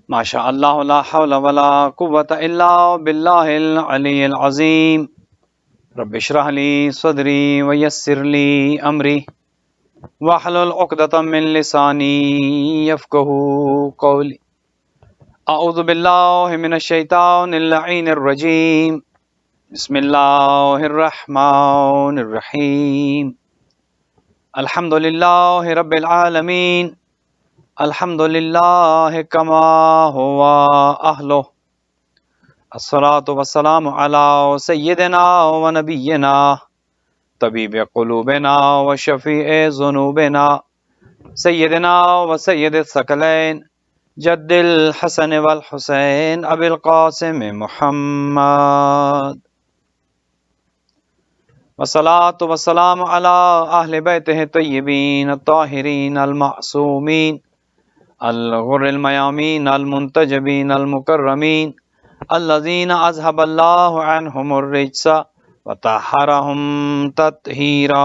ماشاء اللہ لا حول ولا قوۃ الا باللہ العلی العظیم رب اشرح لی صدری ویسر لی امری واحلل عقدۃ من لسانی یفقهوا قولی اعوذ باللہ من الشیطان اللعین الرجیم بسم اللہ الرحمن الرحیم الحمد للہ رب العالمین الحمد للہ کما ہوا اہلہ الصلاۃ والسلام علی سیدنا و نبینا طبیب قلوبنا و شفیع ذنوبنا سیدنا و سید الثقلین جد الحسن والحسین ابی القاسم محمد والصلاۃ والسلام علی اہل بیتہ الطیبین الطاہرین المعصومین الغر المیامین المنتجبین المکرمین الذین اذهب اللہ عنہم الرجس وطہرہم تطہیرا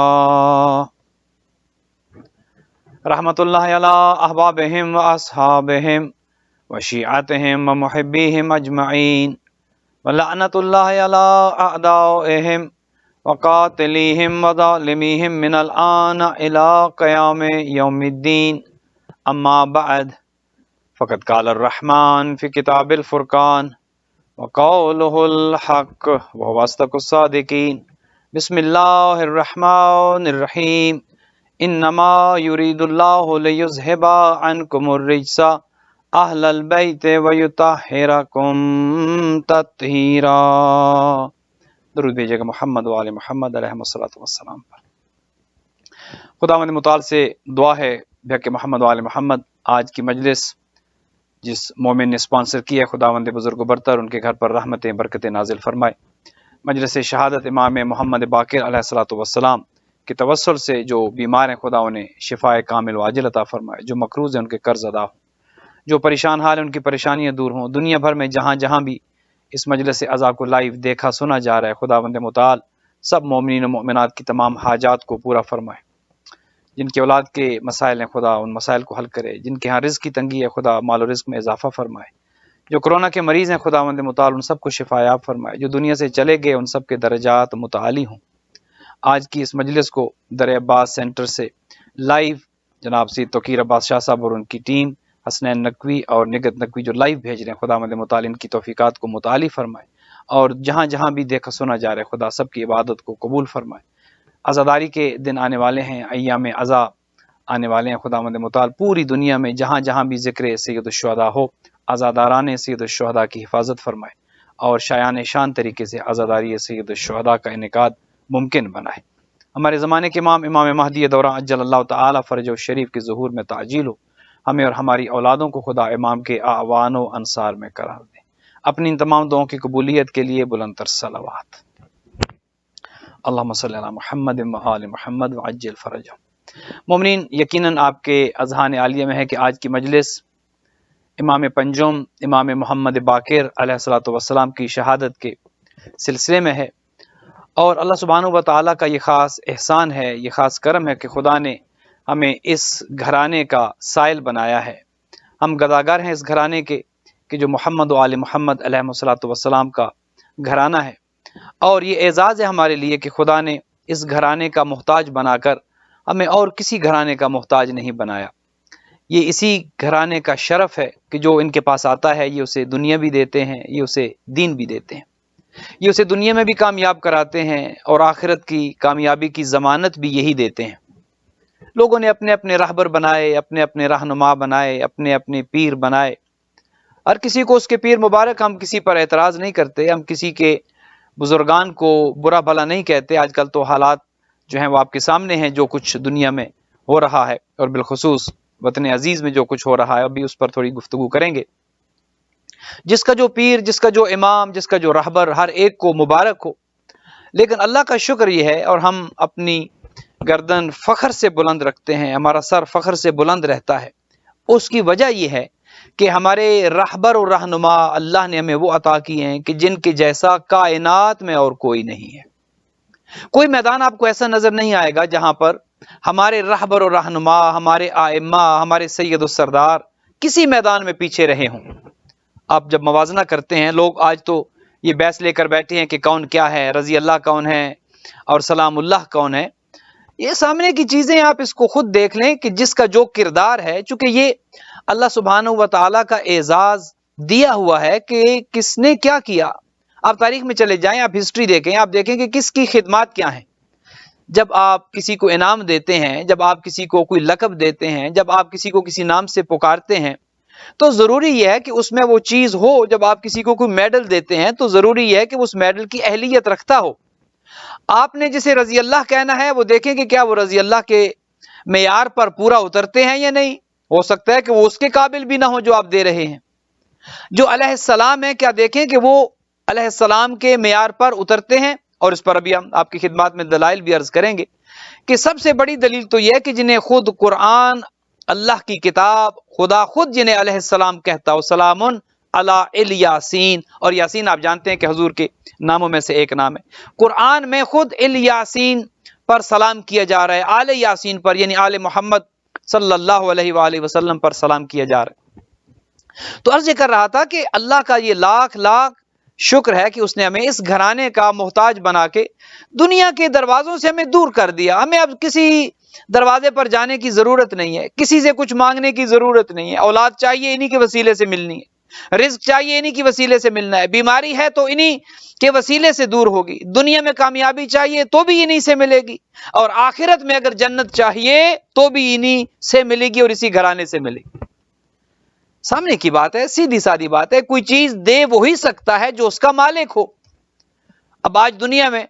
رحمت اللہ علی احبابہم واصحابہم وشیعتہم ومحبیہم اجمعین ولعنت اللہ علی اعدائہم وقاتلیہم وظالمیہم من الآن الى قیام یوم الدین اما بعد فقد قال الرحمن فی کتاب الفرقان وقولہ الحق وهو اصدق الصادقین بسم اللہ الرحمن الرحیم انما یرید اللہ لیذہب عنکم الرجس اہل البیت ویطہرکم تطہیرا۔ درود بھیجے گا محمد و آل محمد علیہ الصلوۃ والسلام پر۔ خداوند متعال سے دعا ہے کہ محمد و آل محمد آج کی مجلس جس مومن نے سپانسر کی ہے، خداوند بزرگ و برتر ان کے گھر پر رحمتیں برکتیں نازل فرمائے۔ مجلس شہادت امام محمد باقر علیہ الصلوۃ والسلام کے توسل سے جو بیمار ہیں خدا انہیں شفاء کامل و عاجل عطا فرمائے، جو مقروض ہیں ان کے قرض ادا ہوں، جو پریشان حال ہیں ان کی پریشانیاں دور ہوں۔ دنیا بھر میں جہاں جہاں بھی اس مجلس اعضاء کو لائیو دیکھا سنا جا رہا ہے، خداوند متعال سب مومنین و مؤمنات کی تمام حاجات کو پورا فرمائے۔ جن کے اولاد کے مسائل ہیں خدا ان مسائل کو حل کرے، جن کے ہاں رزق کی تنگی ہے خدا مال و رزق میں اضافہ فرمائے، جو کرونا کے مریض ہیں خداوند متعال ان سب کو شفا یاب فرمائے، جو دنیا سے چلے گئے ان سب کے درجات متعالی ہوں۔ آج کی اس مجلس کو در عباس سینٹر سے لائیو جناب سید توقیر عباس شاہ صاحب اور ان کی ٹیم، حسنین نقوی اور نگت نقوی جو لائیو بھیج رہے ہیں، خداوند متعال ان کی توفیقات کو متعالی فرمائے، اور جہاں جہاں بھی دیکھا سنا جا رہا ہے خدا سب کی عبادت کو قبول فرمائے۔ عزاداری کے دن آنے والے ہیں، ایام عزا آنے والے ہیں، خداوند متعال پوری دنیا میں جہاں جہاں بھی ذکر سید الشہداء ہو، عزاداران سید الشہداء کی حفاظت فرمائے اور شایان شان طریقے سے عزاداری سید الشہداء کا انعقاد ممکن بنائے۔ ہمارے زمانے کے امام مہدی دورہ عجل اللہ تعالی فرجہ الشریف کے ظہور میں تعجیل ہو، ہمیں اور ہماری اولادوں کو خدا امام کے اعوان و انصار میں قرار دے۔ اپنی ان تمام دعاؤں کی قبولیت کے لیے بلند تر صلوات۔ اللہم صلی علی محمد و آل محمد وعجل فرجہ۔ مومنین، یقیناً آپ کے اذہان عالیہ میں ہے کہ آج کی مجلس امام پنجم امام محمد باقر علیہ الصلوۃ والسلام کی شہادت کے سلسلے میں ہے، اور اللہ سبحانہ و تعالیٰ کا یہ خاص احسان ہے، یہ خاص کرم ہے کہ خدا نے ہمیں اس گھرانے کا سائل بنایا ہے۔ ہم گداگر ہیں اس گھرانے کے کہ جو محمد و آل محمد علیہ الصلوۃ والسلام کا گھرانہ ہے، اور یہ اعزاز ہے ہمارے لیے کہ خدا نے اس گھرانے کا محتاج بنا کر ہمیں اور کسی گھرانے کا محتاج نہیں بنایا۔ یہ اسی گھرانے کا شرف ہے کہ جو ان کے پاس آتا ہے یہ اسے دنیا بھی دیتے ہیں، یہ اسے دین بھی دیتے ہیں، یہ اسے دنیا میں بھی کامیاب کراتے ہیں اور آخرت کی کامیابی کی ضمانت بھی یہی دیتے ہیں۔ لوگوں نے اپنے اپنے راہبر بنائے، اپنے اپنے رہنما بنائے، اپنے اپنے پیر بنائے۔ ہر کسی کو اس کے پیر مبارک، ہم کسی پر اعتراض نہیں کرتے، ہم کسی کے بزرگان کو برا بھلا نہیں کہتے۔ آج کل تو حالات جو ہیں وہ آپ کے سامنے ہیں، جو کچھ دنیا میں ہو رہا ہے اور بالخصوص وطن عزیز میں جو کچھ ہو رہا ہے، ابھی اس پر تھوڑی گفتگو کریں گے۔ جس کا جو پیر، جس کا جو امام، جس کا جو رہبر، ہر ایک کو مبارک ہو، لیکن اللہ کا شکر یہ ہے، اور ہم اپنی گردن فخر سے بلند رکھتے ہیں، ہمارا سر فخر سے بلند رہتا ہے، اس کی وجہ یہ ہے کہ ہمارے رہبر اور رہنما اللہ نے ہمیں وہ عطا کیے ہیں کہ جن کے جیسا کائنات میں اور کوئی نہیں ہے۔ کوئی میدان آپ کو ایسا نظر نہیں آئے گا جہاں پر ہمارے رہبر و رہنما، ہمارے ائمہ، ہمارے سید و سردار کسی میدان میں پیچھے رہے ہوں۔ آپ جب موازنہ کرتے ہیں، لوگ آج تو یہ بحث لے کر بیٹھے ہیں کہ کون کیا ہے، رضی اللہ کون ہے اور سلام اللہ کون ہے۔ یہ سامنے کی چیزیں آپ اس کو خود دیکھ لیں کہ جس کا جو کردار ہے، چونکہ یہ اللہ سبحانہ و تعالیٰ کا اعزاز دیا ہوا ہے کہ کس نے کیا کیا۔ آپ تاریخ میں چلے جائیں، آپ ہسٹری دیکھیں، آپ دیکھیں کہ کس کی خدمات کیا ہیں۔ جب آپ کسی کو انعام دیتے ہیں، جب آپ کسی کو کوئی لقب دیتے ہیں، جب آپ کسی کو کسی نام سے پکارتے ہیں، تو ضروری یہ ہے کہ اس میں وہ چیز ہو۔ جب آپ کسی کو کوئی میڈل دیتے ہیں تو ضروری یہ ہے کہ اس میڈل کی اہلیت رکھتا ہو۔ آپ نے جسے رضی اللہ کہنا ہے، وہ دیکھیں کہ کیا وہ رضی اللہ کے معیار پر پورا اترتے ہیں یا نہیں۔ ہو سکتا ہے کہ وہ اس کے قابل بھی نہ ہو جو آپ دے رہے ہیں۔ جو علیہ السلام ہے، کیا دیکھیں کہ وہ علیہ السلام کے معیار پر اترتے ہیں۔ اور اس پر ابھی ہم آپ کی خدمات میں دلائل بھی عرض کریں گے کہ سب سے بڑی دلیل تو یہ ہے کہ جنہیں خود قرآن، اللہ کی کتاب، خدا خود جنہیں علیہ السلام کہتا ہو، سلام علی الیاسین، اور یاسین آپ جانتے ہیں کہ حضور کے ناموں میں سے ایک نام ہے۔ قرآن میں خود الیاسین پر سلام کیا جا رہا ہے، آل یاسین پر، یعنی آل محمد صلی اللہ علیہ وآلہ وسلم پر سلام کیا جا رہا ہے۔ تو عرض یہ کر رہا تھا کہ اللہ کا یہ لاکھ لاکھ شکر ہے کہ اس نے ہمیں اس گھرانے کا محتاج بنا کے دنیا کے دروازوں سے ہمیں دور کر دیا۔ ہمیں اب کسی دروازے پر جانے کی ضرورت نہیں ہے، کسی سے کچھ مانگنے کی ضرورت نہیں ہے۔ اولاد چاہیے انہی کے وسیلے سے ملنی ہے، رزق چاہیے انہی کے وسیلے سے ملنا ہے، بیماری ہے تو انہی کے وسیلے سے دور ہوگی، دنیا میں کامیابی چاہیے تو بھی انہی سے ملے گی، اور آخرت میں اگر جنت چاہیے تو بھی انہی سے ملے گی اور اسی گھرانے سے ملے گی۔ سامنے کی بات ہے، سیدھی سادی بات ہے، کوئی چیز دے وہی سکتا ہے جو اس کا مالک ہو۔ اب آج دنیا میں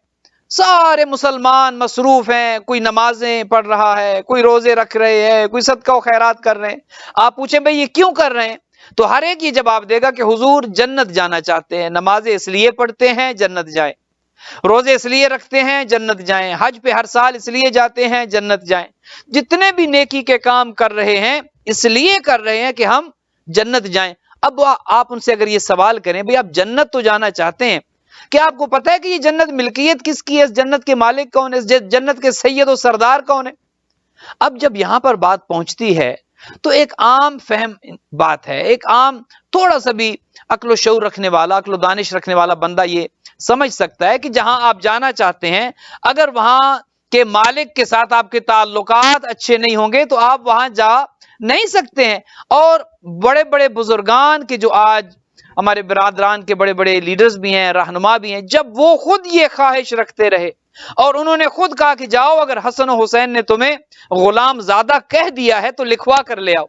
سارے مسلمان مصروف ہیں، کوئی نمازیں پڑھ رہا ہے، کوئی روزے رکھ رہے ہیں، کوئی صدقہ و خیرات کر رہے ہیں۔ آپ پوچھیں بھئی یہ کیوں کر رہے ہیں، تو ہر ایک یہ جواب دے گا کہ حضور جنت جانا چاہتے ہیں، نمازیں اس لیے پڑھتے ہیں جنت جائیں، روزے اس لیے رکھتے ہیں جنت جائیں، حج پہ ہر سال اس لیے جاتے ہیں جنت جائیں، جتنے بھی نیکی کے کام کر رہے ہیں اس لیے کر رہے ہیں کہ ہم جنت جائیں۔ اب آپ ان سے اگر یہ سوال کریں بھئی آپ جنت تو جانا چاہتے ہیں، کیا آپ کو پتہ ہے کہ یہ جنت ملکیت کس کی ہے، اس جنت کے مالک کون ہے، اس جنت کے سید و سردار کون ہے؟ اب جب یہاں پر بات پہنچتی ہے تو ایک عام فہم بات ہے، ایک عام تھوڑا سا بھی عقل و شعور رکھنے والا، عقل و دانش رکھنے والا بندہ یہ سمجھ سکتا ہے کہ جہاں آپ جانا چاہتے ہیں اگر وہاں کے مالک کے ساتھ آپ کے تعلقات اچھے نہیں ہوں گے تو آپ وہاں جا نہیں سکتے ہیں۔ اور بڑے بڑے بزرگان کے جو آج ہمارے برادران کے بڑے بڑے لیڈرز بھی ہیں، رہنما بھی ہیں، جب وہ خود یہ خواہش رکھتے رہے اور انہوں نے خود کہا کہ جاؤ اگر حسن و حسین نے تمہیں غلام زادہ کہہ دیا ہے تو لکھوا کر لے آؤ،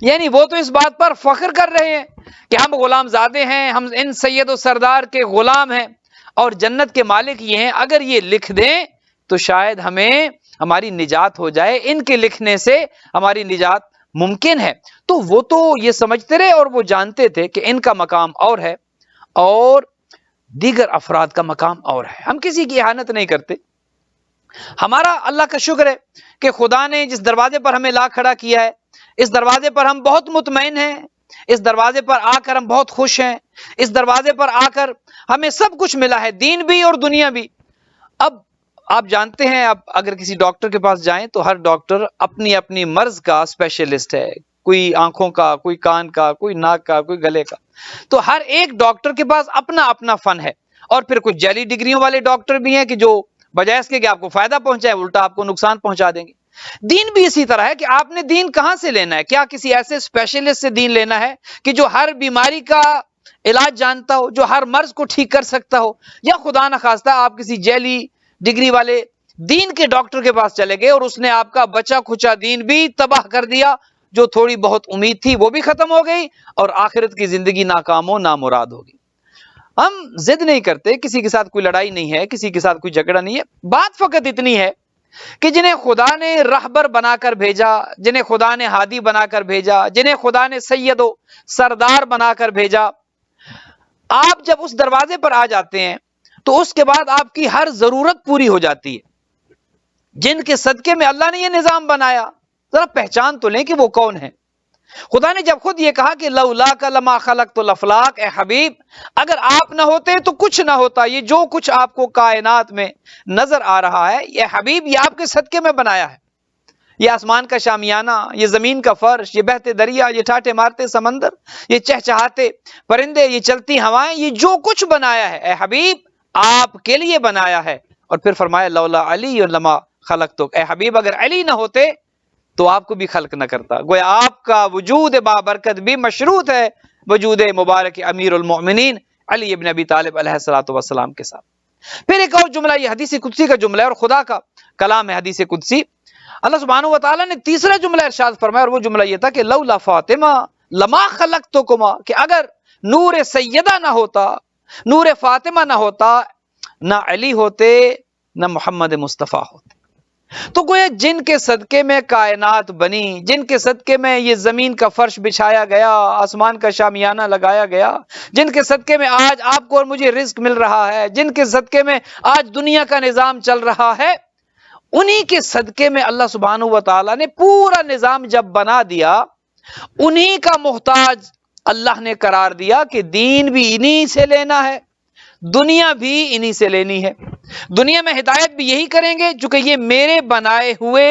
یعنی وہ تو اس بات پر فخر کر رہے ہیں کہ ہم غلام زادے ہیں، ہم ان سید و سردار کے غلام ہیں اور جنت کے مالک یہ ہیں، اگر یہ لکھ دیں تو شاید ہماری نجات ہو جائے، ان کے لکھنے سے ہماری نجات ممکن ہے۔ تو وہ تو یہ سمجھتے رہے اور وہ جانتے تھے کہ ان کا مقام اور ہے اور دیگر افراد کا مقام اور ہے۔ ہم کسی کی اہانت نہیں کرتے، ہمارا اللہ کا شکر ہے کہ خدا نے جس دروازے پر ہمیں لا کھڑا کیا ہے، اس دروازے پر ہم بہت مطمئن ہیں، اس دروازے پر آ کر ہم بہت خوش ہیں، اس دروازے پر آ کر ہمیں سب کچھ ملا ہے، دین بھی اور دنیا بھی۔ اب آپ جانتے ہیں، اب اگر کسی ڈاکٹر کے پاس جائیں تو ہر ڈاکٹر اپنی اپنی مرض کا اسپیشلسٹ ہے، کوئی آنکھوں کا، کوئی کان کا، کوئی ناک کا، کوئی گلے کا، تو ہر ایک ڈاکٹر کے پاس اپنا اپنا فن ہے۔ اور پھر کچھ جعلی ڈگریوں والے ڈاکٹر بھی ہیں کہ جو بجائے اس کے کہ آپ کو فائدہ پہنچائے الٹا آپ کو نقصان پہنچا دیں گے۔ دین بھی اسی طرح ہے کہ آپ نے دین کہاں سے لینا ہے، کیا کسی ایسے اسپیشلسٹ سے دین لینا ہے کہ جو ہر بیماری کا علاج جانتا ہو، جو ہر مرض کو ٹھیک کر سکتا ہو، یا خدا نخواستہ آپ کسی جعلی ڈگری والے دین کے ڈاکٹر کے پاس چلے گئے اور اس نے آپ کا بچا کھچا دین بھی تباہ کر دیا، جو تھوڑی بہت امید تھی وہ بھی ختم ہو گئی اور آخرت کی زندگی ناکام و نامراد ہوگی۔ ہم ضد نہیں کرتے، کسی کے ساتھ کوئی لڑائی نہیں ہے، کسی کے ساتھ کوئی جھگڑا نہیں ہے، بات فقط اتنی ہے کہ جنہیں خدا نے رہبر بنا کر بھیجا، جنہیں خدا نے ہادی بنا کر بھیجا، جنہیں خدا نے سید و سردار بنا کر بھیجا، آپ جب اس دروازے پر آ جاتے ہیں تو اس کے بعد آپ کی ہر ضرورت پوری ہو جاتی ہے۔ جن کے صدقے میں اللہ نے یہ نظام بنایا، ذرا پہچان تو لیں کہ وہ کون ہے۔ خدا نے جب خود یہ کہا کہ لولاک لما خلقت الافلاک، اے حبیب اگر آپ نہ ہوتے تو کچھ نہ ہوتا، یہ جو کچھ آپ کو کائنات میں نظر آ رہا ہے یہ حبیب یہ آپ کے صدقے میں بنایا ہے، یہ آسمان کا شامیانہ، یہ زمین کا فرش، یہ بہتے دریا، یہ ٹھاٹے مارتے سمندر، یہ چہچہاتے پرندے، یہ چلتی ہوائیں، یہ جو کچھ بنایا ہے اے حبیب آپ کے لیے بنایا ہے۔ اور پھر فرمایا لولا علی لما خلقتک، اے حبیب اگر علی نہ ہوتے تو آپ کو بھی خلق نہ کرتا۔ گویا آپ کا وجود بابرکت بھی مشروط ہے وجود مبارک امیر المؤمنین علی ابن ابی طالب علیہ الصلوۃ والسلام کے ساتھ۔ پھر ایک اور جملہ، یہ حدیث قدسی کا جملہ ہے اور خدا کا کلام ہے حدیث قدسی۔ اللہ سبحانہ و تعالیٰ نے تیسرا جملہ ارشاد فرمایا اور وہ جملہ یہ تھا کہ لولا فاطمہ لما خلقتکما، کہ اگر نور سیدہ نہ ہوتا، نور فاطمہ نہ ہوتا، نہ علی ہوتے، نہ محمد مصطفیٰ ہوتے۔ تو گویا جن کے صدقے میں کائنات بنی، جن کے صدقے میں یہ زمین کا فرش بچھایا گیا، آسمان کا شامیانہ لگایا گیا، جن کے صدقے میں آج آپ کو اور مجھے رزق مل رہا ہے، جن کے صدقے میں آج دنیا کا نظام چل رہا ہے، انہی کے صدقے میں اللہ سبحانہ و تعالیٰ نے پورا نظام جب بنا دیا، انہی کا محتاج اللہ نے قرار دیا کہ دین بھی انہی سے لینا ہے، دنیا بھی انہی سے لینی ہے۔ دنیا میں ہدایت بھی یہی کریں گے چونکہ یہ میرے بنائے ہوئے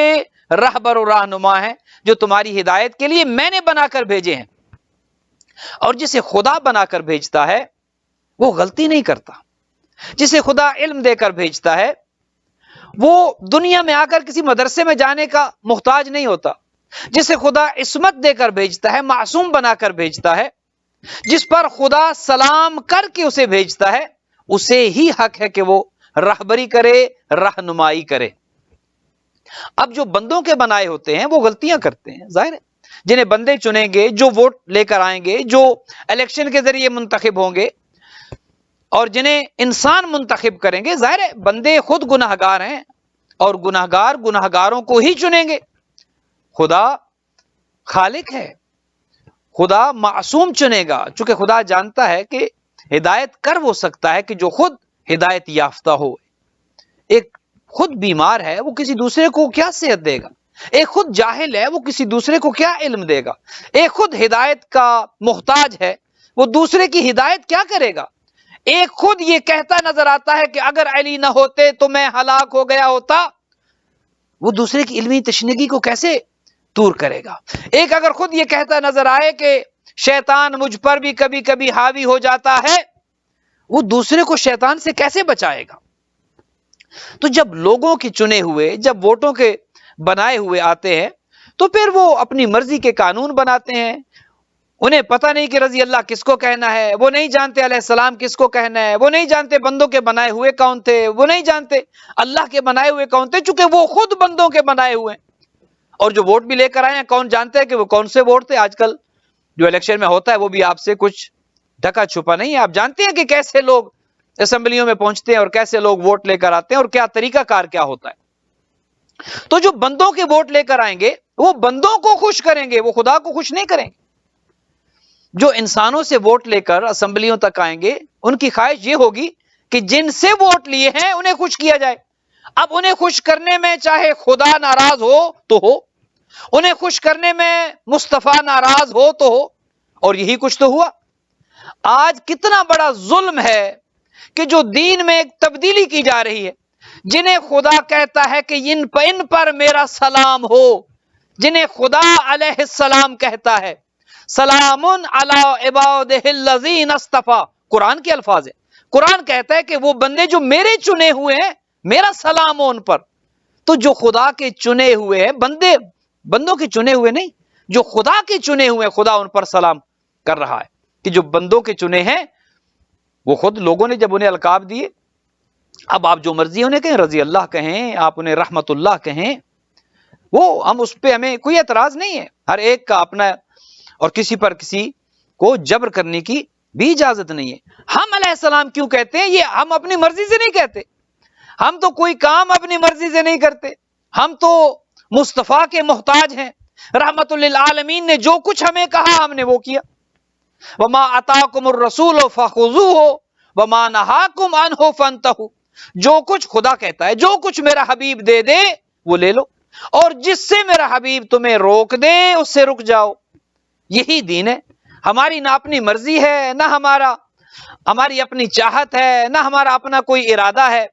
رہبر و رہنما ہیں جو تمہاری ہدایت کے لیے میں نے بنا کر بھیجے ہیں۔ اور جسے خدا بنا کر بھیجتا ہے وہ غلطی نہیں کرتا، جسے خدا علم دے کر بھیجتا ہے وہ دنیا میں آ کر کسی مدرسے میں جانے کا محتاج نہیں ہوتا، جسے خدا عصمت دے کر بھیجتا ہے، معصوم بنا کر بھیجتا ہے، جس پر خدا سلام کر کے اسے بھیجتا ہے، اسے ہی حق ہے کہ وہ رہبری کرے، رہنمائی کرے۔ اب جو بندوں کے بنائے ہوتے ہیں وہ غلطیاں کرتے ہیں، ظاہر ہے، جنہیں بندے چنیں گے، جو ووٹ لے کر آئیں گے، جو الیکشن کے ذریعے منتخب ہوں گے اور جنہیں انسان منتخب کریں گے، ظاہر ہے بندے خود گناہگار ہیں اور گناہگار گناہگاروں کو ہی چنیں گے۔ خدا خالق ہے، خدا معصوم چنے گا، چونکہ خدا جانتا ہے کہ ہدایت کر وہ سکتا ہے کہ جو خود ہدایت یافتہ ہو۔ ایک خود بیمار ہے وہ کسی دوسرے کو کیا صحت دے گا، ایک خود جاہل ہے وہ کسی دوسرے کو کیا علم دے گا، ایک خود ہدایت کا محتاج ہے وہ دوسرے کی ہدایت کیا کرے گا، ایک خود یہ کہتا نظر آتا ہے کہ اگر علی نہ ہوتے تو میں ہلاک ہو گیا ہوتا، وہ دوسرے کی علمی تشنگی کو کیسے دور کرے گا، ایک اگر خود یہ کہتا نظر آئے کہ شیطان مجھ پر بھی کبھی کبھی حاوی ہو جاتا ہے، وہ دوسرے کو شیطان سے کیسے بچائے گا۔ تو جب لوگوں کے چنے ہوئے، جب ووٹوں کے بنائے ہوئے آتے ہیں تو پھر وہ اپنی مرضی کے قانون بناتے ہیں، انہیں پتہ نہیں کہ رضی اللہ کس کو کہنا ہے، وہ نہیں جانتے علیہ السلام کس کو کہنا ہے، وہ نہیں جانتے بندوں کے بنائے ہوئے کون تھے، وہ نہیں جانتے اللہ کے بنائے ہوئے کون تھے، چونکہ وہ خود بندوں کے بنائے ہوئے ہیں۔ اور جو ووٹ بھی لے کر آئے ہیں کون جانتا ہے کہ وہ کون سے ووٹ تھے۔ آج کل جو الیکشن میں ہوتا ہے وہ بھی آپ سے کچھ ڈھکا چھپا نہیں ہے، آپ جانتے ہیں کہ کیسے لوگ اسمبلیوں میں پہنچتے ہیں اور کیسے لوگ ووٹ لے کر آتے ہیں اور کیا طریقہ کار کیا ہوتا ہے۔ تو جو بندوں کے ووٹ لے کر آئیں گے وہ بندوں کو خوش کریں گے، وہ خدا کو خوش نہیں کریں گے۔ جو انسانوں سے ووٹ لے کر اسمبلیوں تک آئیں گے ان کی خواہش یہ ہوگی کہ جن سے ووٹ لیے ہیں انہیں خوش کیا جائے۔ اب انہیں خوش کرنے میں چاہے خدا ناراض ہو تو ہو، انہیں خوش کرنے میں مصطفیٰ ناراض ہو تو ہو، اور یہی کچھ تو ہوا۔ آج کتنا بڑا ظلم ہے کہ جو دین میں ایک تبدیلی کی جا رہی ہے، جنہیں خدا کہتا ہے کہ ان پر میرا سلام ہو، جنہیں خدا علیہ السلام کہتا ہے سلام علی عبادہ الذین اصطفیٰ، قرآن کے الفاظ ہے، قرآن کہتا ہے کہ وہ بندے جو میرے چنے ہوئے ہیں میرا سلام ہو ان پر۔ تو جو خدا کے چنے ہوئے ہیں، بندوں کے چنے ہوئے نہیں، جو خدا کے چنے ہوئے خدا ان پر سلام کر رہا ہے، کہ جو بندوں کے چنے ہیں وہ خود لوگوں نے جب انہیں القاب دیے، اب آپ جو مرضی انہیں کہیں، رضی اللہ کہیں، آپ انہیں رحمت اللہ کہیں، وہ ہم اس پہ ہمیں کوئی اعتراض نہیں ہے، ہر ایک کا اپنا، اور کسی پر کسی کو جبر کرنے کی بھی اجازت نہیں ہے۔ ہم علیہ السلام کیوں کہتے ہیں؟ یہ ہم اپنی مرضی سے نہیں کہتے، ہم تو کوئی کام اپنی مرضی سے نہیں کرتے، ہم تو مصطفیٰ کے محتاج ہیں۔ رحمت للعالمین نے جو کچھ ہمیں کہا ہم نے وہ کیا۔ وما آتاکم الرسول فخذوہ وما نہاکم عنہ فانتہوا، جو کچھ خدا کہتا ہے، جو کچھ میرا حبیب دے دے وہ لے لو، اور جس سے میرا حبیب تمہیں روک دے اس سے رک جاؤ۔ یہی دین ہے۔ ہماری نہ اپنی مرضی ہے، نہ ہماری اپنی چاہت ہے، نہ ہمارا اپنا کوئی ارادہ ہے،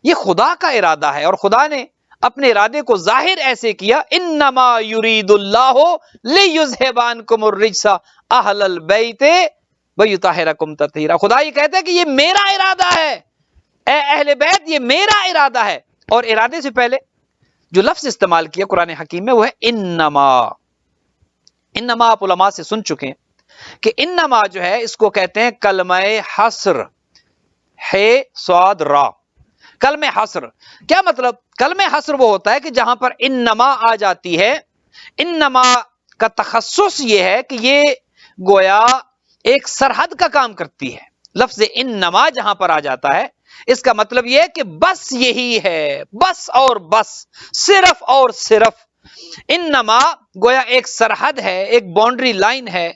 یہ خدا کا ارادہ ہے، اور خدا نے اپنے ارادے کو ظاہر ایسے کیا، انما یرید اللہ لیذھب عنکم الرجس اہل البیت ویطہرکم تطہیرا۔ خدا یہ کہتا ہے کہ یہ میرا ارادہ ہے، اے اہل بیت یہ میرا ارادہ ہے۔ اور ارادے سے پہلے جو لفظ استعمال کیا قرآن حکیم میں وہ ہے انما۔ انما آپ علماء سے سن چکے ہیں کہ انما جو ہے اس کو کہتے ہیں کلمہ حصر، ہے صاد را، کلمہ حصر۔ کیا مطلب؟ کلمہ حصر وہ ہوتا ہے کہ جہاں پر انما آ جاتی ہے، انما کا تخصص یہ ہے کہ یہ گویا ایک سرحد کا کام کرتی ہے۔ لفظ انما جہاں پر آ جاتا ہے اس کا مطلب یہ ہے کہ بس یہی ہے، بس اور بس، صرف اور صرف۔ انما گویا ایک سرحد ہے، ایک باؤنڈری لائن ہے،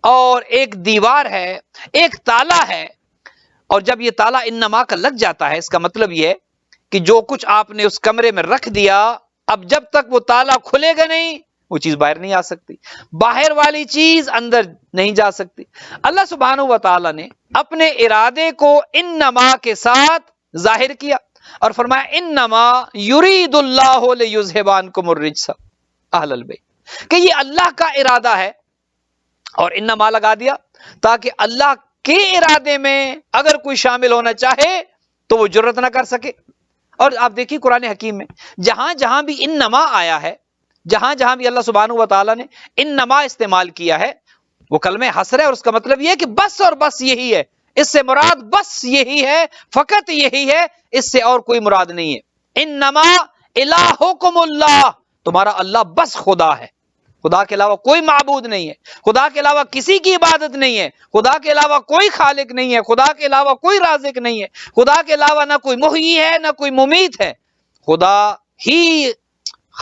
اور ایک دیوار ہے، ایک تالا ہے۔ اور جب یہ تالا انما کا لگ جاتا ہے اس کا مطلب یہ ہے کہ جو کچھ آپ نے اس کمرے میں رکھ دیا، اب جب تک وہ تالا کھلے گا نہیں وہ چیز باہر نہیں آ سکتی، باہر والی چیز اندر نہیں جا سکتی۔ اللہ سبحانہ و تعالی نے اپنے ارادے کو انما کے ساتھ ظاہر کیا اور فرمایا انما یرید اللہ لیذھب عنکم الرجس اہل البیت، کہ یہ اللہ کا ارادہ ہے، اور انما لگا دیا تاکہ اللہ کے ارادے میں اگر کوئی شامل ہونا چاہے تو وہ جرت نہ کر سکے۔ اور آپ دیکھیے قرآن حکیم میں جہاں جہاں بھی انما آیا ہے، جہاں جہاں بھی اللہ سبحانہ و تعالیٰ نے انما استعمال کیا ہے وہ کلمہ حصر ہے، اور اس کا مطلب یہ ہے کہ بس اور بس یہی ہے، اس سے مراد بس یہی ہے، فقط یہی ہے، اس سے اور کوئی مراد نہیں ہے۔ انما الہکم اللہ، تمہارا اللہ بس خدا ہے، خدا کے علاوہ کوئی معبود نہیں ہے، خدا کے علاوہ کسی کی عبادت نہیں ہے، خدا کے علاوہ کوئی خالق نہیں ہے، خدا کے علاوہ کوئی رازق نہیں ہے، خدا کے علاوہ نہ کوئی محیی ہے نہ کوئی ممیت ہے، خدا ہی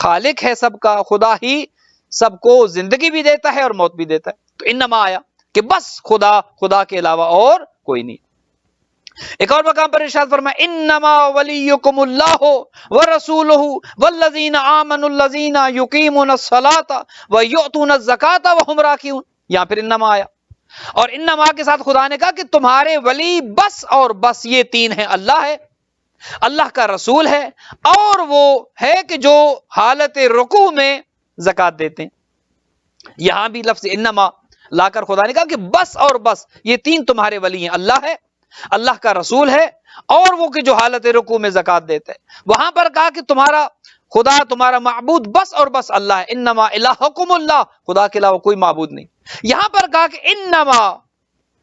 خالق ہے سب کا، خدا ہی سب کو زندگی بھی دیتا ہے اور موت بھی دیتا ہے۔ تو انما آیا کہ بس خدا، خدا کے علاوہ اور کوئی نہیں۔ ایک اور مقام پر ارشاد فرمایا انما ولیکم اللہ ورسولہ والذین آمنوا الذین یقیمون الصلاۃ ویؤتون الزکاۃ وہم راکعون۔ یہاں پھر انما آیا، اور انما کے ساتھ خدا نے کہا کہ تمہارے ولی بس اور بس یہ تین ہیں، اللہ ہے، اللہ کا رسول ہے، اور وہ ہے کہ جو حالت رکوع میں زکوٰۃ دیتے ہیں۔ یہاں بھی لفظ انما لا کر خدا نے کہا کہ بس اور بس یہ تین تمہارے ولی ہیں، اللہ ہے، اللہ کا رسول ہے، اور وہ کہ جو حالت رکوع میں زکوٰۃ دیتا ہے۔ وہاں پر کہا کہ تمہارا خدا، تمہارا معبود بس اور بس اللہ ہے، انما الہکم اللہ، خدا کے علاوہ کوئی معبود نہیں۔ یہاں پر کہا کہ انما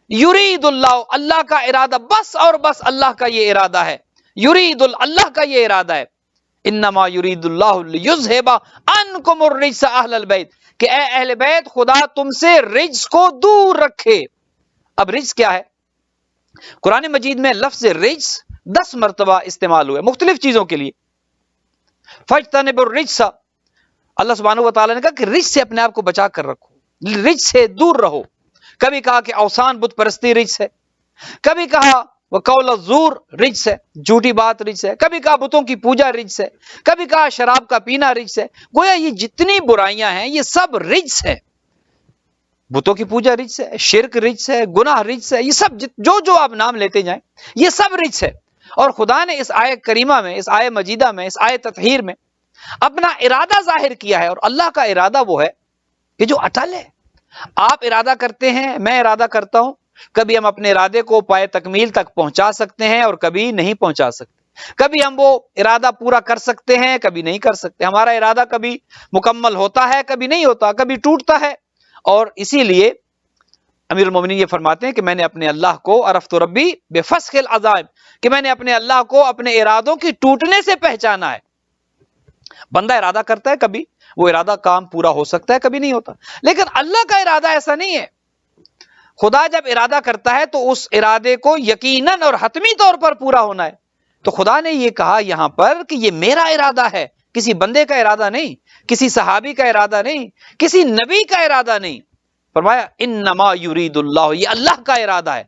یرید اللہ، اللہ کا ارادہ بس اور بس اللہ کا یہ ارادہ ہے، یرید اللہ کا یہ ارادہ ہے، انما یرید اللہ لیذھب عنکم الرجس اہل البیت، کہ اے اہل بیت خدا تم سے رجس کو دور رکھے۔ اب رجس کیا ہے؟ قرآن مجید میں لفظ رجس 10 مرتبہ استعمال ہوئے مختلف چیزوں کے لیے۔ فاجتنبوا الرجس، اللہ سبحانہ و تعالیٰ نے کہا کہ رجس سے اپنے آپ کو بچا کر رکھو، رجس سے دور رہو۔ کبھی کہا کہ اوثان بت پرستی رجس ہے، کبھی کہا وقول الزور رجس ہے، جھوٹی بات رجس ہے، کبھی کہا بتوں کی پوجا رجس ہے، کبھی کہا شراب کا پینا رجس ہے۔ گویا یہ جتنی برائیاں ہیں یہ سب رجس ہے، بتوں کی پوجا رجس ہے، شرک رجس ہے، گناہ رجس ہے، یہ سب جو آپ نام لیتے جائیں یہ سب رجس ہے۔ اور خدا نے اس آیت کریمہ میں، اس آیت مجیدہ میں، اس آیت تطہیر میں اپنا ارادہ ظاہر کیا ہے، اور اللہ کا ارادہ وہ ہے کہ جو اٹل ہے۔ آپ ارادہ کرتے ہیں، میں ارادہ کرتا ہوں، کبھی ہم اپنے ارادے کو پائے تکمیل تک پہنچا سکتے ہیں اور کبھی نہیں پہنچا سکتے، کبھی ہم وہ ارادہ پورا کر سکتے ہیں کبھی نہیں کر سکتے، ہمارا ارادہ کبھی مکمل ہوتا ہے کبھی نہیں ہوتا، کبھی ٹوٹتا ہے۔ اور اسی لیے امیر المومنین یہ فرماتے ہیں کہ میں نے اپنے اللہ کو عرفت ربی بفسخ العزائم، کہ میں نے اپنے اللہ کو اپنے ارادوں کی ٹوٹنے سے پہچانا ہے۔ بندہ ارادہ کرتا ہے، کبھی وہ ارادہ کام پورا ہو سکتا ہے کبھی نہیں ہوتا، لیکن اللہ کا ارادہ ایسا نہیں ہے۔ خدا جب ارادہ کرتا ہے تو اس ارادے کو یقیناً اور حتمی طور پر پورا ہونا ہے۔ تو خدا نے یہ کہا یہاں پر کہ یہ میرا ارادہ ہے، کسی بندے کا ارادہ نہیں، کسی صحابی کا ارادہ نہیں، کسی نبی کا ارادہ نہیں۔ فرمایا انما یرید اللہ، یہ اللہ کا ارادہ ہے۔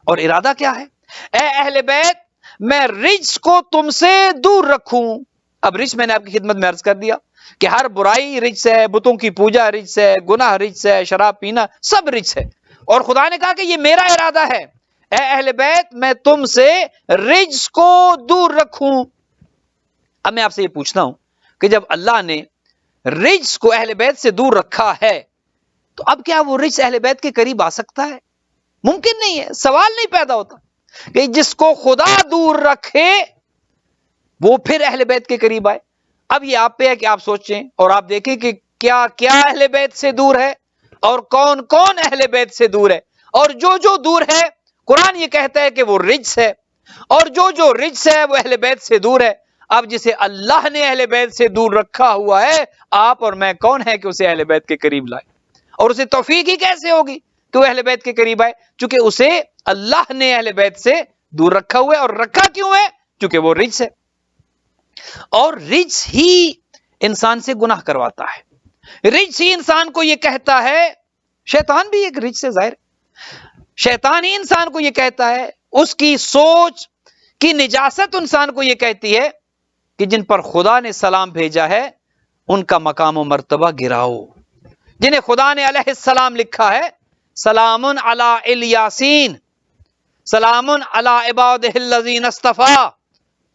اور ارادہ کیا ہے؟ اے اہل بیت میں رجس کو تم سے دور رکھوں۔ اب رجس میں نے آپ کی خدمت میں عرض کر دیا کہ ہر برائی رجس ہے، بتوں کی پوجا رجس ہے، گناہ رجس ہے، شراب پینا سب رجس ہے۔ اور خدا نے کہا کہ یہ میرا ارادہ ہے، اے اہل بیت میں تم سے رجس کو دور رکھوں۔ اب میں آپ سے یہ پوچھتا ہوں کہ جب اللہ نے رجس کو اہل بیت سے دور رکھا ہے تو اب کیا وہ رجس اہل بیت کے قریب آ سکتا ہے؟ ممکن نہیں ہے، سوال نہیں پیدا ہوتا کہ جس کو خدا دور رکھے وہ پھر اہل بیت کے قریب آئے۔ اب یہ آپ پہ ہے کہ آپ سوچیں اور آپ دیکھیں کہ کیا کیا اہل بیت سے دور ہے اور کون کون اہل بیت سے دور ہے، اور جو دور ہے قرآن یہ کہتا ہے کہ وہ رجس ہے، اور جو رجس ہے وہ اہل بیت سے دور ہے۔ اب جسے اللہ نے اہل بیت سے دور رکھا ہوا ہے، آپ اور میں کون ہے کہ اسے اہل بیت کے قریب لائے؟ اور اسے توفیق ہی کیسے ہوگی کہ وہ اہل بیت کے قریب آئے؟ چونکہ اسے اللہ نے اہل بیت سے دور رکھا ہوا ہے، اور رکھا کیوں ہے؟ چونکہ وہ رجس ہے، اور رجس ہی انسان سے گناہ کرواتا ہے، رجس ہی انسان کو یہ کہتا ہے، شیطان بھی ایک رجس سے ظاہر، شیطان ہی انسان کو یہ کہتا ہے، اس کی سوچ کی نجاست انسان کو یہ کہتی ہے کہ جن پر خدا نے سلام بھیجا ہے ان کا مقام و مرتبہ گراؤ، جنہیں خدا نے علیہ السلام لکھا ہے سلام علی الیاسین سلام علی عبادہ الذین اصطفی،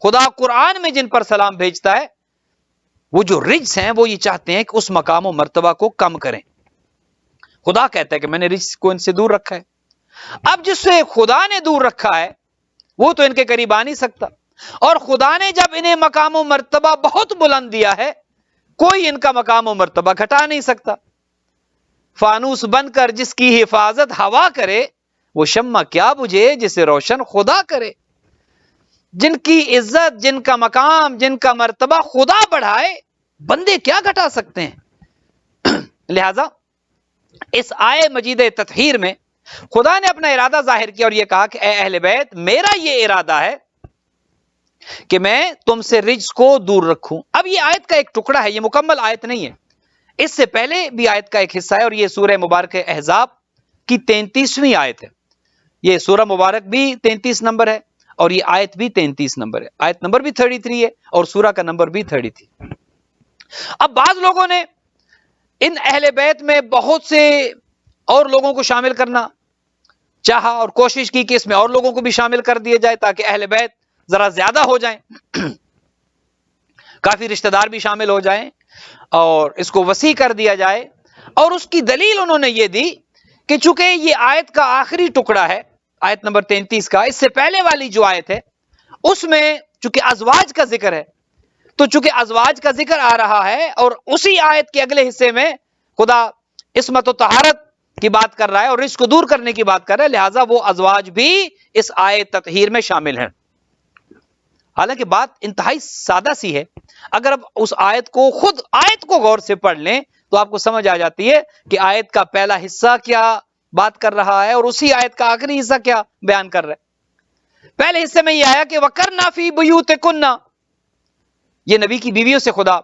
خدا قرآن میں جن پر سلام بھیجتا ہے وہ جو رجس ہیں وہ یہ چاہتے ہیں کہ اس مقام و مرتبہ کو کم کریں۔ خدا کہتا ہے کہ میں نے رجس کو ان سے دور رکھا ہے۔ اب جس سے خدا نے دور رکھا ہے وہ تو ان کے قریب آ نہیں سکتا، اور خدا نے جب انہیں مقام و مرتبہ بہت بلند دیا ہے کوئی ان کا مقام و مرتبہ گھٹا نہیں سکتا۔ فانوس بن کر جس کی حفاظت ہوا کرے وہ شمع کیا بجھے جسے روشن خدا کرے۔ جن کی عزت، جن کا مقام، جن کا مرتبہ خدا بڑھائے بندے کیا گھٹا سکتے ہیں؟ لہذا اس آیے مجید تطہیر میں خدا نے اپنا ارادہ ظاہر کیا اور یہ کہا کہ اے اہل بیت میرا یہ ارادہ ہے کہ میں تم سے رجس کو دور رکھوں۔ اب یہ آیت کا ایک ٹکڑا ہے، یہ مکمل آیت نہیں ہے، اس سے پہلے بھی آیت کا ایک حصہ ہے، اور یہ سورہ مبارک احزاب کی 33ویں آیت ہے۔ یہ سورہ مبارک بھی 33 نمبر ہے اور یہ آیت بھی 33 نمبر ہے، آیت نمبر بھی 33 ہے اور سورہ کا نمبر بھی 33۔ اب بعض لوگوں نے ان اہل بیت میں بہت سے اور لوگوں کو شامل کرنا چاہا اور کوشش کی کہ اس میں اور لوگوں کو بھی شامل کر دیا جائے تاکہ اہل بیت ذرا زیادہ ہو جائیں، کافی رشتہ دار بھی شامل ہو جائیں اور اس کو وسیع کر دیا جائے۔ اور اس کی دلیل انہوں نے یہ دی کہ چونکہ یہ آیت کا آخری ٹکڑا ہے، آیت نمبر 33 کا، اس سے پہلے والی جو آیت ہے اس میں چونکہ ازواج کا ذکر ہے، تو چونکہ ازواج کا ذکر آ رہا ہے اور اسی آیت کے اگلے حصے میں خدا عصمت و طہارت کی بات کر رہا ہے اور رزق کو دور کرنے کی بات کر رہا ہے، لہٰذا وہ ازواج بھی اس آیت تطہیر میں شامل ہیں۔ حالانکہ بات انتہائی سادہ سی ہے، اگر اب اس آیت کو خود آیت کو غور سے پڑھ لیں تو آپ کو سمجھ آ جاتی ہے کہ آیت کا پہلا حصہ کیا بات کر رہا ہے اور اسی آیت کا آخری حصہ کیا بیان کر رہا ہے۔ پہلے حصے میں یہ آیا کہ وَقَرْنَا فِي بُيُوتِكُنَّ، یہ نبی کی بیویوں سے خدا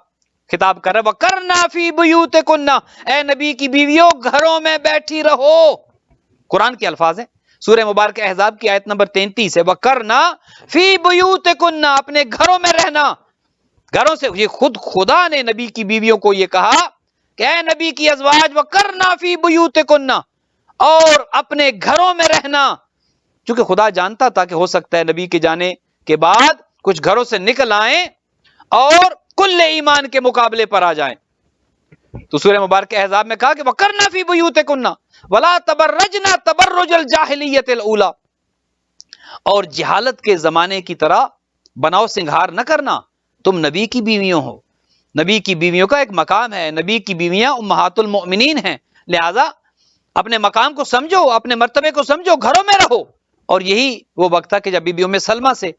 خطاب کر رہا ہے، وَقَرْنَا فِي بُيُوتِكُنَّ، اے نبی کی بیویوں گھروں میں بیٹھی رہو۔ قرآن کے الفاظ ہیں، سورہ مبارک احزاب کی آیت نمبر 33 ہے، وَقَرْنَا فِي بُيُوتِكُنَّ، اپنے گھروں میں رہنا، گھروں سے، یہ خود خدا نے نبی کی بیویوں کو یہ کہا کہ اے نبی کی ازواج وَقَرْنَا فِي بُيُوتِكُنَّ، اور اپنے گھروں میں رہنا، چونکہ خدا جانتا تھا کہ ہو سکتا ہے نبی کے جانے کے بعد کچھ گھروں سے نکل آئیں اور کل ایمان کے مقابلے پر آ جائیں، تو سورہ مبارک احزاب میں کہا کہ وَقَرْنَا فِي بُيُوتِكُنَّ وَلَا تَبَرَّجْنَا تَبَرُّجَ الْجَاهِلِيَّةِ الْأُولَى، اور جہالت کے زمانے کی طرح بناؤ سنگھار نہ کرنا، تم نبی کی بیویوں ہو، نبی کی بیویوں کا ایک مقام ہے، نبی کی بیویاں امہات المؤمنین ہیں، لہذا اپنے مقام کو سمجھو، اپنے مرتبے کو سمجھو، گھروں میں رہو۔ اور یہی وہ وقت تھا کہ جب بی بی ام سلمہ سے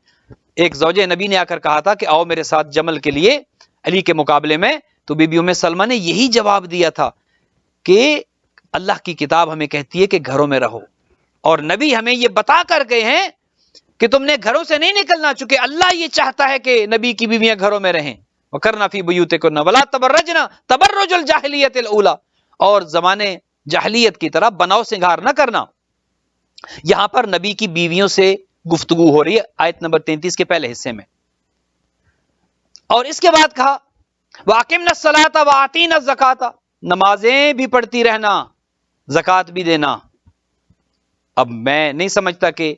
ایک زوجہ نبی نے آ کر کہا تھا کہ آؤ میرے ساتھ جمل کے لیے علی کے مقابلے میں، تو بی بی ام سلمہ نے یہی جواب دیا تھا کہ اللہ کی کتاب ہمیں کہتی ہے کہ گھروں میں رہو، اور نبی ہمیں یہ بتا کر گئے ہیں کہ تم نے گھروں سے نہیں نکلنا، چونکہ اللہ یہ چاہتا ہے کہ نبی کی بیویاں گھروں میں رہیں۔ وَقَرْنَا فِي بُيُوتِكُنَّ وَلَا تَبَرَّجْنَا تَبَرُّجَ الْجَاهِلِيَّةِ الْأُولَى، اور زمانے جاہلیت کی طرح بناؤ سنگھار نہ کرنا۔ یہاں پر نبی کی بیویوں سے گفتگو ہو رہی ہے آیت نمبر 33 کے پہلے حصے میں، اور اس کے بعد کہا وَأَقِمْنَا الصَّلَاةَ وَآتِينَا الزَّكَاةَ، نمازیں بھی پڑھتی رہنا، زکوٰۃ بھی دینا۔ اب میں نہیں سمجھتا کہ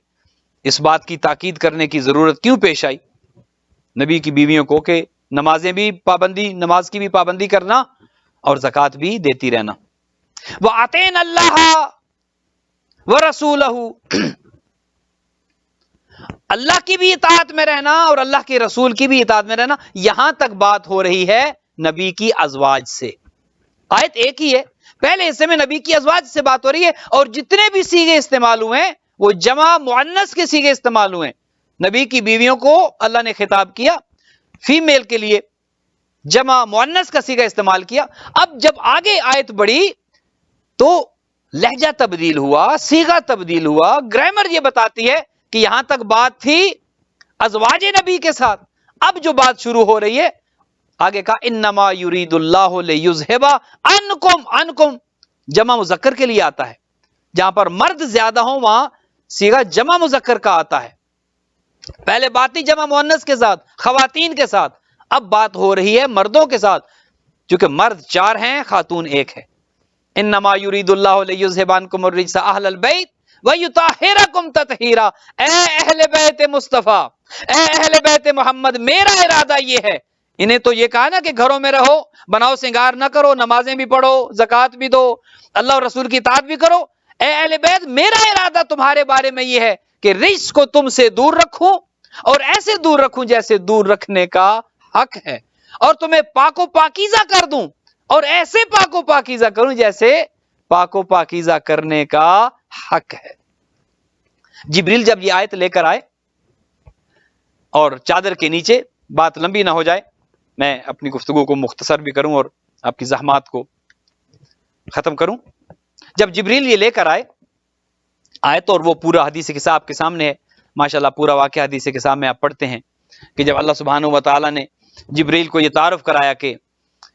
اس بات کی تاکید کرنے کی ضرورت کیوں پیش آئی نبی کی بیویوں کو کہ نمازیں بھی پابندی، نماز کی بھی پابندی کرنا اور زکوٰۃ بھی دیتی رہنا. وَأَطِعْنَا اللَّهَ وَرَسُولَهُ، اللہ کی بھی اطاعت میں رہنا اور اللہ کے رسول کی بھی اطاعت میں رہنا. یہاں تک بات ہو رہی ہے نبی کی ازواج سے. آیت ایک ہی ہے، پہلے حصے میں نبی کی ازواج سے بات ہو رہی ہے، اور جتنے بھی صیغے استعمال ہوئے ہیں وہ جمع مؤنث کے صیغے استعمال ہوئے ہیں. نبی کی بیویوں کو اللہ نے خطاب کیا فیمیل کے لیے، جمع مؤنث کا صیغہ استعمال کیا. اب جب آگے آیت بڑھی تو لہجہ تبدیل ہوا، صیغہ تبدیل ہوا. گرامر یہ بتاتی ہے کہ یہاں تک بات تھی ازواج نبی کے ساتھ، اب جو بات شروع ہو رہی ہے آگے کا انما یرید اللہ لیذھب عنکم جمع مذکر کے لیے آتا ہے. جہاں پر مرد زیادہ ہوں وہاں صیغہ جمع مذکر کا آتا ہے. پہلے بات تھی جمع مؤنث کے ساتھ، خواتین کے ساتھ، اب بات ہو رہی ہے مردوں کے ساتھ، چونکہ مرد 4 ہیں خاتون 1 ہے. انما یرید اللہ لیذھب عنکم الرجس اہل البیت وَيُطَهِّرَكُمْ تَطْهِيرًا. اے اہل بیت مصطفیٰ، اے اہل بیت محمد، میرا ارادہ یہ ہے. انہیں تو یہ کہا نا کہ گھروں میں رہو، بناؤ سنگار نہ کرو، نمازیں بھی پڑھو، زکوٰۃ بھی دو، اللہ اور رسول کی اطاعت بھی کرو. اے اہل بیت، میرا ارادہ تمہارے بارے میں یہ ہے کہ رجس کو تم سے دور رکھوں، اور ایسے دور رکھوں جیسے دور رکھنے کا حق ہے، اور تمہیں پاک و پاکیزہ کر دوں، اور ایسے پاک و پاکیزہ کروں جیسے پاک و پاکیزہ کرنے کا حق ہے. جبریل جب یہ آیت لے کر آئے، اور چادر کے نیچے، بات لمبی نہ ہو جائے، میں اپنی گفتگو کو مختصر بھی کروں اور آپ کی زحمات کو ختم کروں. جب جبریل یہ لے کر آئے آیت، اور وہ پورا حدیث قصہ آپ کے سامنے ہے، ماشاءاللہ پورا واقعہ حدیث قصہ میں آپ پڑھتے ہیں کہ جب اللہ سبحانہ و تعالی نے جبریل کو یہ تعارف کرایا کہ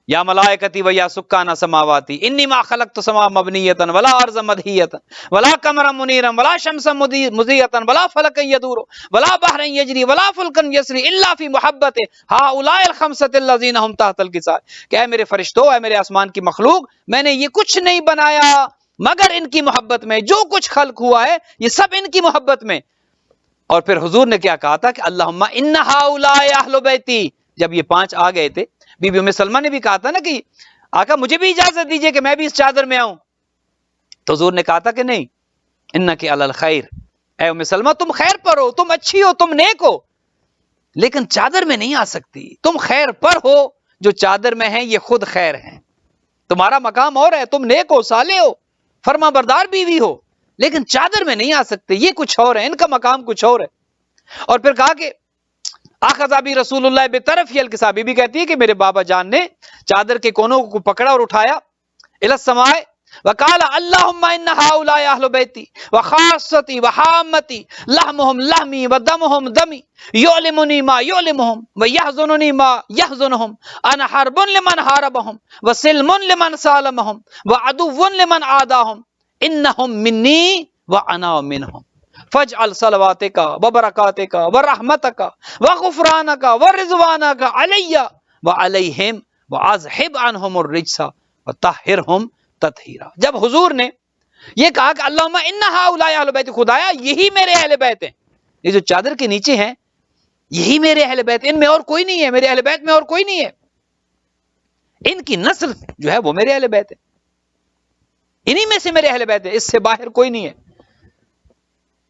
یا ملائکتی و یا سکان سماواتی انی ما خلقت سما مبنیتا ولا ارض مدحیتا ولا قمرا منیرا ولا شمسا مضیئتا ولا فلکا یدور ولا بحرا یجری ولا فلکا یسری الا فی محبت ہؤلاء الخمسۃ الذین هم تحت القصاء. کہ اے میرے فرشتوں، اے میرے آسمان کی مخلوق، میں نے یہ کچھ نہیں بنایا مگر ان کی محبت میں. جو کچھ خلق ہوا ہے یہ سب ان کی محبت میں. اور پھر حضور نے کیا کہا تھا کہ اللہم ان ہؤلاء اہل بیتی. جب یہ 5 آ گئے تھے، بی بی ام سلمہ نے بھی کہا تھا نا کہ آقا مجھے بھی اجازت دیجئے کہ میں بھی اس چادر میں آؤں. تو حضور نے کہا تھا کہ نہیں، انک علی الخیر، اے ام سلمہ تم خیر پر ہو، تم اچھی ہو، تم نیک ہو، لیکن چادر میں نہیں آ سکتی. تم خیر پر ہو، جو چادر میں ہیں یہ خود خیر ہیں. تمہارا مقام اور ہے، تم نیک ہو، صالح ہو، فرما بردار بیوی ہو، لیکن چادر میں نہیں آ سکتے، یہ کچھ اور ہے، ان کا مقام کچھ اور ہے. اور پھر کہا کہ اخذ ابی رسول اللہ بطرف الکساء. بی بی کہتی ہے کہ میرے بابا جان نے چادر کے کونوں کو پکڑا اور اٹھایا الی السماء وقال اللهم ان هؤلاء اهل بیتی وخاصتی وحامتی لحمهم لحمی ودمهم دمی یعلمنی ما یعلمهم ویحزننی ما یحزنهم انا حرب لمن حاربهم وسلم لمن سالمهم وعدو لمن عاداهم انهم منی وانا منهم فاجعل صلواتک وبرکاتک ورحمتک وغفرانک ورضوانک علی وعلیہم واذھب عنہم الرجس وطہرہم تطہیرا. جب حضور نے یہ کہا کہ اللہم ان ہؤلاء اہل بیت، خدایا یہی میرے اہل بیت ہیں، یہ جو چادر کے نیچے ہیں یہی میرے اہل بیت، ان میں اور کوئی نہیں ہے، میرے اہل بیت میں اور کوئی نہیں ہے، ان کی نسل جو ہے وہ میرے اہل بیت ہے، انہی میں سے میرے اہل بیت ہے، اس سے باہر کوئی نہیں ہے.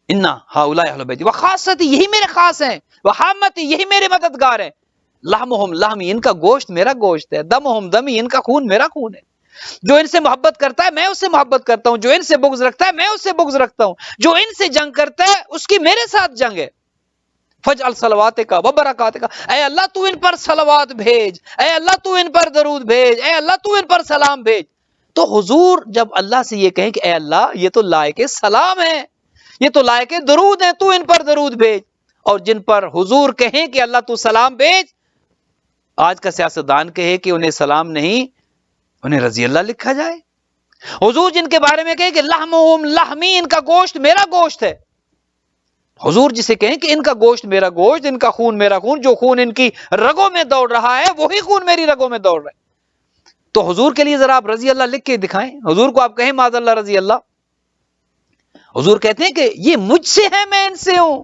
انا ہؤلاء اہل بیت وخاصتی، یہی میرے خاص ہیں، وحامتی، یہی میرے مددگار ہیں، لحمہم لحمی، ان کا گوشت میرا گوشت ہے، دمہم دمی، ان کا خون میرا خون ہے. جو ان سے محبت کرتا ہے میں اس سے محبت کرتا ہوں، جو ان سے بغض رکھتا ہے میں اس سے بغض رکھتا ہوں، جو ان سے جنگ کرتا ہے اس کی میرے ساتھ جنگ ہے. فجعل صلواتک وبرکاتک، اے اللہ تو ان پر صلوات بھیج، اے اللہ تو ان پر درود بھیج، اے اللہ تو ان پر سلام بھیج. تو حضور جب اللہ سے یہ کہیں کہ اے اللہ یہ تو لائق سلام ہے، یہ تو لائق درود ہے، تو ان پر درود بھیج، اور جن پر حضور کہیں کہ اللہ تو سلام بھیج، آج کا سیاستدان کہے کہ انہیں سلام نہیں، انہیں رضی اللہ لکھا جائے. حضور جن کے بارے میں کہیں کہ لحمہم لحمی، ان کا گوشت میرا گوشت ہے، حضور جسے کہیں کہ ان کا گوشت میرا گوشت، ان کا خون میرا خون، جو خون ان کی رگوں میں دوڑ رہا ہے وہی خون میری رگوں میں دوڑ رہا ہے. تو حضور کے لیے ذرا آپ رضی اللہ لکھ کے دکھائیں، حضور کو آپ کہیں معاذ اللہ رضی اللہ. حضور کہتے ہیں کہ یہ مجھ سے ہے، میں ان سے ہوں،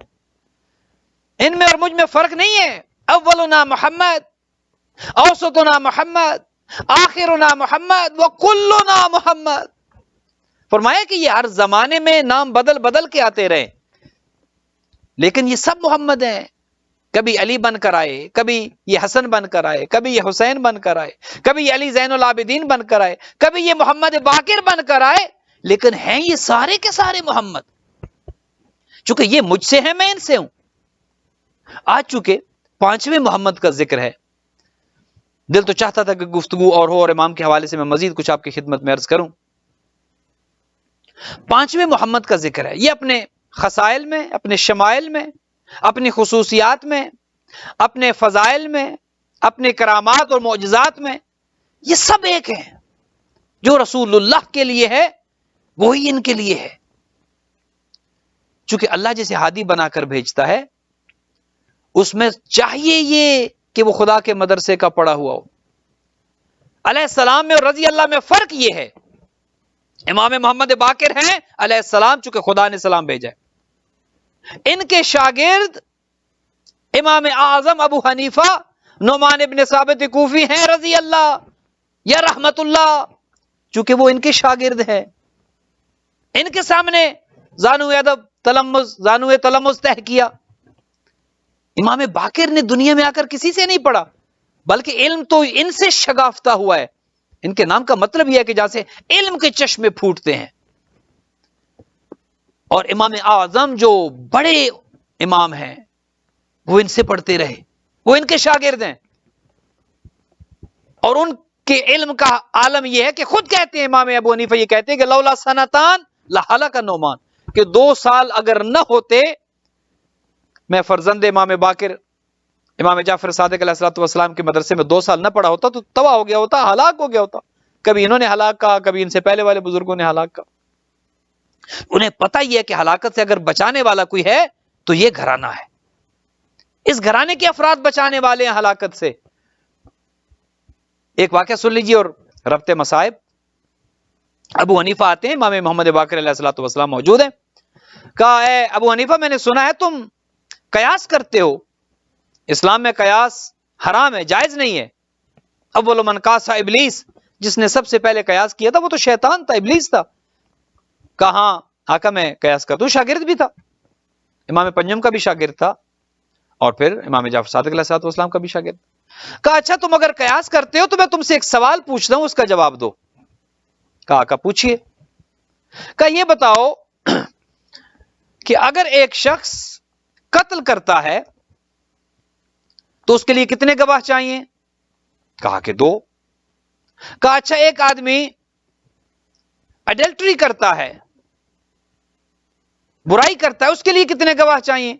ان میں اور مجھ میں فرق نہیں ہے. اولنا محمد اوسطنا محمد آخرنا محمد وکلنا محمد. فرمایا کہ یہ ہر زمانے میں نام بدل بدل کے آتے رہے لیکن یہ سب محمد ہیں. کبھی علی بن کر آئے، کبھی یہ حسن بن کر آئے، کبھی یہ حسین بن کر آئے، کبھی یہ علی زین العابدین بن کر آئے، کبھی یہ محمد باقر بن کر آئے، لیکن ہیں یہ سارے کے سارے محمد. چونکہ یہ مجھ سے ہیں، میں ان سے ہوں. آج چونکہ 5ویں محمد کا ذکر ہے، دل تو چاہتا تھا کہ گفتگو اور ہو اور امام کے حوالے سے میں مزید کچھ آپ کی خدمت میں عرض کروں. 5ویں محمد کا ذکر ہے، یہ اپنے خصائل میں، اپنے شمائل میں، اپنی خصوصیات میں، اپنے فضائل میں، اپنے کرامات اور معجزات میں، یہ سب ایک ہیں. جو رسول اللہ کے لیے ہے وہی ان کے لیے ہے. چونکہ اللہ جسے ہادی بنا کر بھیجتا ہے اس میں چاہیے یہ کہ وہ خدا کے مدرسے کا پڑھا ہوا ہو. علیہ السلام میں اور رضی اللہ میں فرق یہ ہے، امام محمد باقر ہیں علیہ السلام چونکہ خدا نے سلام بھیجا ہے. ان کے شاگرد امام اعظم ابو حنیفہ نعمان ابن ثابت کوفی ہیں رضی اللہ یا رحمت اللہ، چونکہ وہ ان کے شاگرد ہیں. ان کے سامنے زانو ادب تلمذ طے کیا. امام باقر نے دنیا میں آ کر کسی سے نہیں پڑھا بلکہ علم تو ان سے شگافتہ ہوا ہے. ان کے نام کا مطلب یہ ہے کہ جہاں سے علم کے چشمے پھوٹتے ہیں. اور امام اعظم جو بڑے امام ہیں وہ ان سے پڑھتے رہے، وہ ان کے شاگرد ہیں. اور ان کے علم کا عالم یہ ہے کہ خود کہتے ہیں امام ابو حنیفہ، یہ کہتے ہیں کہ لولا سنتان لہلک نعمان، کہ 2 سال اگر نہ ہوتے میں فرزند امام باقر امام جعفر صادق علیہ الصلوۃ والسلام کے مدرسے میں 2 سال نہ پڑھا ہوتا تو تباہ ہو گیا ہوتا، ہلاک ہو گیا ہوتا. کبھی انہوں نے ہلاک کہا، کبھی ان سے پہلے والے بزرگوں نے ہلاک کہا. انہیں پتہ ہی ہے کہ ہلاکت سے اگر بچانے والا کوئی ہے تو یہ گھرانہ ہے. اس گھرانے کے افراد بچانے والے ہیں ہلاکت سے. ایک واقعہ سن لیجیے اور ربط مصائب. ابو حنیفہ آتے ہیں، امام محمد باقر علیہ الصلوۃ والسلام موجود ہیں. کہا اے ابو حنیفہ میں نے سنا ہے تم قیاس کرتے ہو، اسلام میں قیاس حرام ہے، جائز نہیں ہے. اول من قاس ابلیس، جس نے سب سے پہلے قیاس کیا تھا وہ تو شیطان تھا، ابلیس تھا. کہاں آقا میں قیاس کرتا ہوں، شاگرد بھی تھا، امام پنجم کا بھی شاگرد تھا اور پھر امام جعفر صادق علیہ الصلوۃ والسلام کا بھی شاگرد. کہا اچھا تم اگر قیاس کرتے ہو تو میں تم سے ایک سوال پوچھتا ہوں، اس کا جواب دو. کہا آقا پوچھئے. کہا یہ بتاؤ کہ اگر ایک شخص قتل کرتا ہے تو اس کے لیے کتنے گواہ چاہیے؟ کہا کہ 2. کہا اچھا ایک آدمی اڈلٹری کرتا ہے، برائی کرتا ہے، اس کے لیے کتنے گواہ چاہیے؟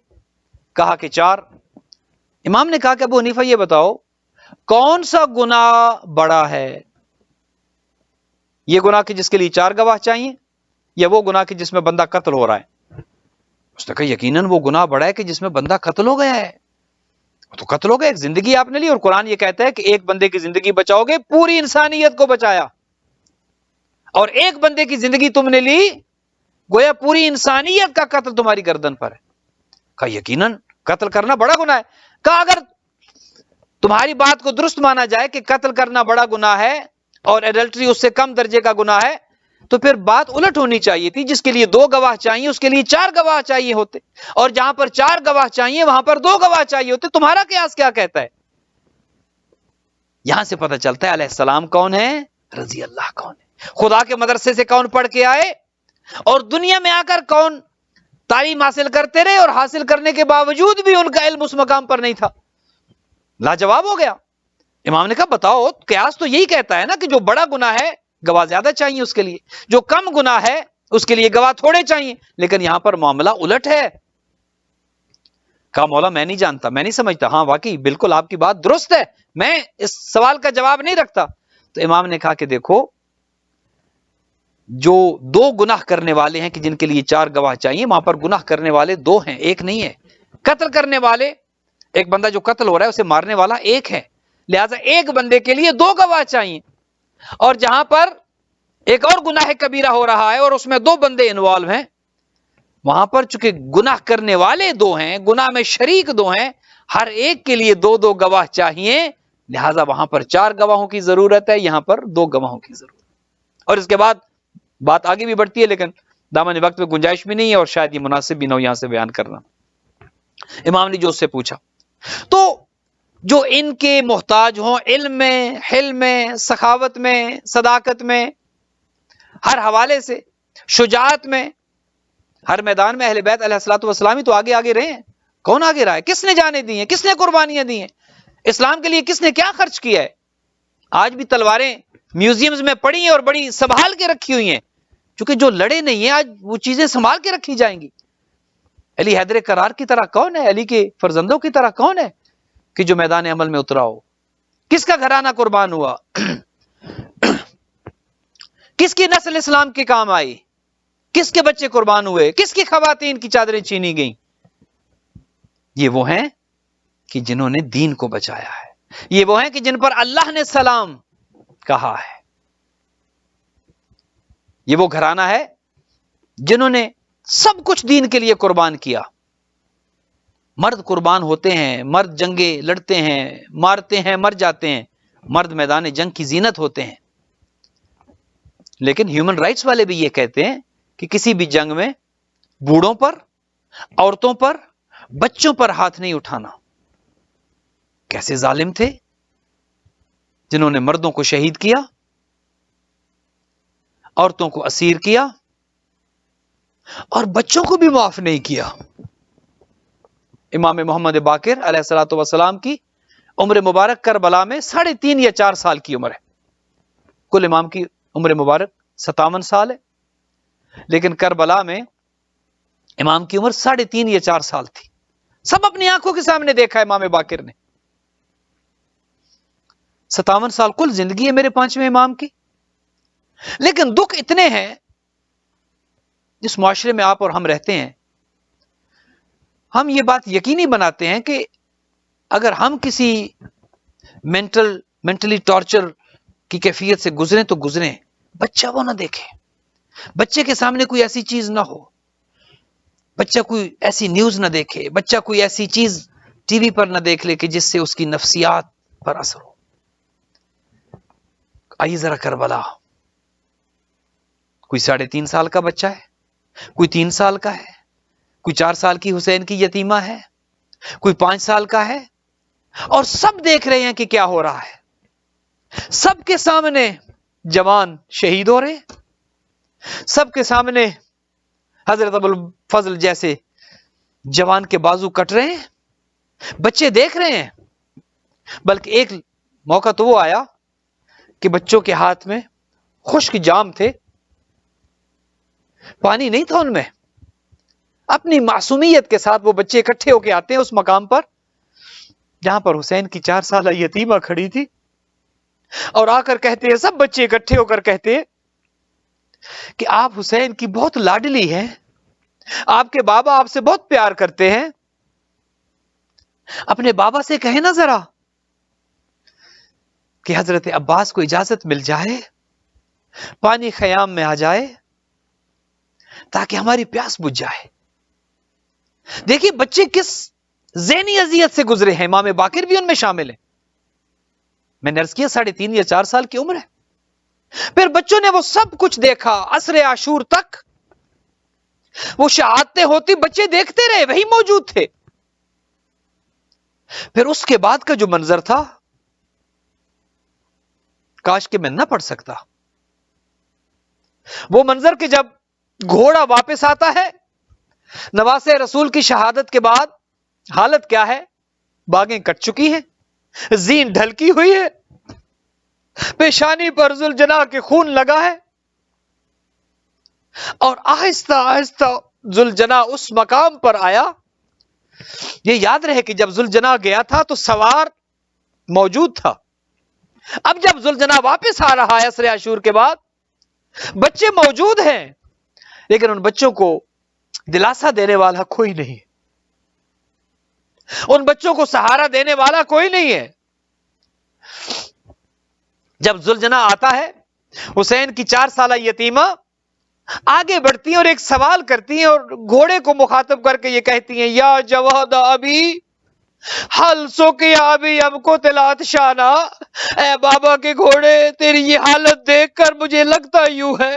کہا کہ 4. امام نے کہا کہ ابو حنیفہ یہ بتاؤ کون سا گناہ بڑا ہے، یہ گناہ کہ جس کے لیے 4 گواہ چاہیے یا وہ گناہ کہ جس میں بندہ قتل ہو رہا ہے؟ اس نے کہا یقیناً وہ گناہ بڑا ہے کہ جس میں بندہ قتل ہو گیا ہے. تو قتل ہو گیا، ایک زندگی آپ نے لی، اور قرآن یہ کہتا ہے کہ ایک بندے کی زندگی بچاؤ گے پوری انسانیت کو بچایا، اور ایک بندے کی زندگی تم نے لی گویا پوری انسانیت کا قتل تمہاری گردن پر ہے. کہا یقیناً قتل کرنا بڑا گناہ ہے. کہا اگر تمہاری بات کو درست مانا جائے کہ قتل کرنا بڑا گناہ ہے اور ایڈلٹری اس سے کم درجے کا گناہ ہے تو پھر بات الٹ ہونی چاہیے تھی، جس کے لیے 2 گواہ چاہیے اس کے لیے 4 گواہ چاہیے ہوتے، اور جہاں پر 4 گواہ چاہیے وہاں پر 2 گواہ چاہیے ہوتے. تمہارا قیاس کیا کہتا ہے؟ یہاں سے پتہ چلتا ہے علیہ السلام کون ہے، رضی اللہ کون ہے، خدا کے مدرسے سے کون پڑھ کے آئے اور دنیا میں آ کر کون تعلیم حاصل کرتے رہے، اور حاصل کرنے کے باوجود بھی ان کا علم اس مقام پر نہیں تھا. لاجواب ہو گیا. امام نے کہا بتاؤ قیاس تو یہی کہتا ہے نا کہ جو بڑا گناہ ہے گواہ زیادہ چاہیے اس کے لیے، جو کم گناہ ہے اس کے لیے گواہ تھوڑے چاہیے، لیکن یہاں پر معاملہ الٹ ہے. کہا مولا میں نہیں جانتا، میں نہیں سمجھتا. ہاں واقعی بالکل آپ کی بات درست ہے، میں اس سوال کا جواب نہیں رکھتا. تو امام نے کہا کہ دیکھو جو 2 گناہ کرنے والے ہیں کہ جن کے لیے 4 گواہ چاہیے، وہاں پر گناہ کرنے والے 2 ہیں، ایک نہیں ہے. قتل کرنے والے، ایک بندہ جو قتل ہو رہا ہے اسے مارنے والا ایک ہے، لہذا ایک بندے کے لیے 2 گواہ چاہیے. اور جہاں پر ایک اور گناہ کبیرہ ہو رہا ہے اور اس میں 2 بندے انوالو ہیں، وہاں پر چونکہ گناہ کرنے والے 2 ہیں، گناہ میں شریک 2 ہیں، ہر ایک کے لیے 2 گواہ چاہیے لہٰذا وہاں پر 4 گواہوں کی ضرورت ہے، یہاں پر 2 گواہوں کی ضرورت ہے۔ اور اس کے بعد بات آگے بھی بڑھتی ہے، لیکن دامن وقت میں گنجائش بھی نہیں ہے اور شاید یہ مناسب بھی نہ ہو یہاں سے بیان کرنا۔ امام نے جو اس سے پوچھا، تو جو ان کے محتاج ہوں علم میں، حلم میں، سخاوت میں، صداقت میں، ہر حوالے سے، شجاعت میں، ہر میدان میں اہل بیت علیہ الصلوۃ والسلام ہی تو آگے آگے رہے ہیں۔ کون آگے رہا ہے؟ کس نے جانیں دی ہیں؟ کس نے قربانیاں دی ہیں؟ اسلام کے لیے کس نے کیا خرچ کیا ہے؟ آج بھی تلواریں میوزیمز میں پڑی ہیں اور بڑی سنبھال کے رکھی ہوئی ہیں، چونکہ جو لڑے نہیں ہیں آج وہ چیزیں سنبھال کے رکھی جائیں گی۔ علی حیدر کرار کی طرح کون ہے؟ علی کے فرزندوں کی طرح کون ہے کہ جو میدان عمل میں اترا ہو؟ کس کا گھرانہ قربان ہوا؟ کس کی نسل اسلام کے کام آئی؟ کس کے بچے قربان ہوئے؟ کس کی خواتین کی چادریں چھینی گئیں؟ یہ وہ ہیں کہ جنہوں نے دین کو بچایا ہے، یہ وہ ہیں کہ جن پر اللہ نے سلام کہا ہے، یہ وہ گھرانہ ہے جنہوں نے سب کچھ دین کے لیے قربان کیا۔ مرد قربان ہوتے ہیں، مرد جنگیں لڑتے ہیں، مارتے ہیں، مر جاتے ہیں، مرد میدان جنگ کی زینت ہوتے ہیں، لیکن ہیومن رائٹس والے بھی یہ کہتے ہیں کہ کسی بھی جنگ میں بوڑھوں پر، عورتوں پر، بچوں پر ہاتھ نہیں اٹھانا۔ کیسے ظالم تھے جنہوں نے مردوں کو شہید کیا، عورتوں کو اسیر کیا اور بچوں کو بھی معاف نہیں کیا۔ امام محمد باقر علیہ الصلوۃ والسلام کی عمر مبارک کربلا میں 3.5 یا 4 سال کی عمر ہے۔ کل امام کی عمر مبارک 57 سال ہے، لیکن کربلا میں امام کی عمر 3.5 یا 4 سال تھی۔ سب اپنی آنکھوں کے سامنے دیکھا امام باقر نے۔ 57 سال کل زندگی ہے میرے 5ویں امام کی، لیکن دکھ اتنے ہیں جس معاشرے میں آپ اور ہم رہتے ہیں، ہم یہ بات یقینی بناتے ہیں کہ اگر ہم کسی مینٹلی ٹارچر کی کیفیت سے گزریں تو گزریں، بچہ وہ نہ دیکھے، بچے کے سامنے کوئی ایسی چیز نہ ہو، بچہ کوئی ایسی نیوز نہ دیکھے، بچہ کوئی ایسی چیز ٹی وی پر نہ دیکھ لے کہ جس سے اس کی نفسیات پر اثر ہو۔ آئیے ذرا کربلا، کوئی 3.5 سال کا بچہ ہے، کوئی 3 سال کا ہے، کوئی 4 سال کی حسین کی یتیمہ ہے، کوئی 5 سال کا ہے، اور سب دیکھ رہے ہیں کہ کیا ہو رہا ہے۔ سب کے سامنے جوان شہید ہو رہے ہیں، سب کے سامنے حضرت ابو الفضل جیسے جوان کے بازو کٹ رہے ہیں، بچے دیکھ رہے ہیں۔ بلکہ ایک موقع تو وہ آیا کہ بچوں کے ہاتھ میں خشک جام تھے، پانی نہیں تھا ان میں، اپنی معصومیت کے ساتھ وہ بچے اکٹھے ہو کے آتے ہیں اس مقام پر جہاں پر حسین کی 4 سالہ یتیمہ کھڑی تھی، اور آ کر کہتے ہیں، سب بچے اکٹھے ہو کر کہتے ہیں کہ آپ حسین کی بہت لاڈلی ہیں، آپ کے بابا آپ سے بہت پیار کرتے ہیں، اپنے بابا سے کہیں نا ذرا کہ حضرت عباس کو اجازت مل جائے، پانی خیام میں آ جائے تاکہ ہماری پیاس بجھ جائے۔ دیکھیے بچے کس ذہنی اذیت سے گزرے ہیں، امام باقر بھی ان میں شامل ہیں۔ میں نے عرض کیا 3.5 یا 4 سال کی عمر ہے، پھر بچوں نے وہ سب کچھ دیکھا، عصر عاشور تک وہ شہادتیں ہوتی بچے دیکھتے رہے، وہی موجود تھے۔ پھر اس کے بعد کا جو منظر تھا، کاش کہ میں نہ پڑھ سکتا، وہ منظر کہ جب گھوڑا واپس آتا ہے نواسے رسول کی شہادت کے بعد، حالت کیا ہے؟ باگیں کٹ چکی ہیں، زین ڈھلکی ہوئی ہے، پیشانی پر ذوالجناح کے خون لگا ہے، اور آہستہ آہستہ ذوالجناح اس مقام پر آیا۔ یہ یاد رہے کہ جب ذوالجناح گیا تھا تو سوار موجود تھا، اب جب ذوالجناح واپس آ رہا ہے عصر عاشور کے بعد، بچے موجود ہیں، لیکن ان بچوں کو دلاسا دینے والا کوئی نہیں، ان بچوں کو سہارا دینے والا کوئی نہیں ہے۔ جب ذوالجناح آتا ہے، حسین کی 4 سالہ یتیمہ آگے بڑھتی ہیں اور ایک سوال کرتی ہیں اور گھوڑے کو مخاطب کر کے یہ کہتی ہیں، یا جواد ابی حل سو کیا بھی ہم کو تلات شانہ، اے بابا کے گھوڑے تیری یہ حالت دیکھ کر مجھے لگتا یوں ہے،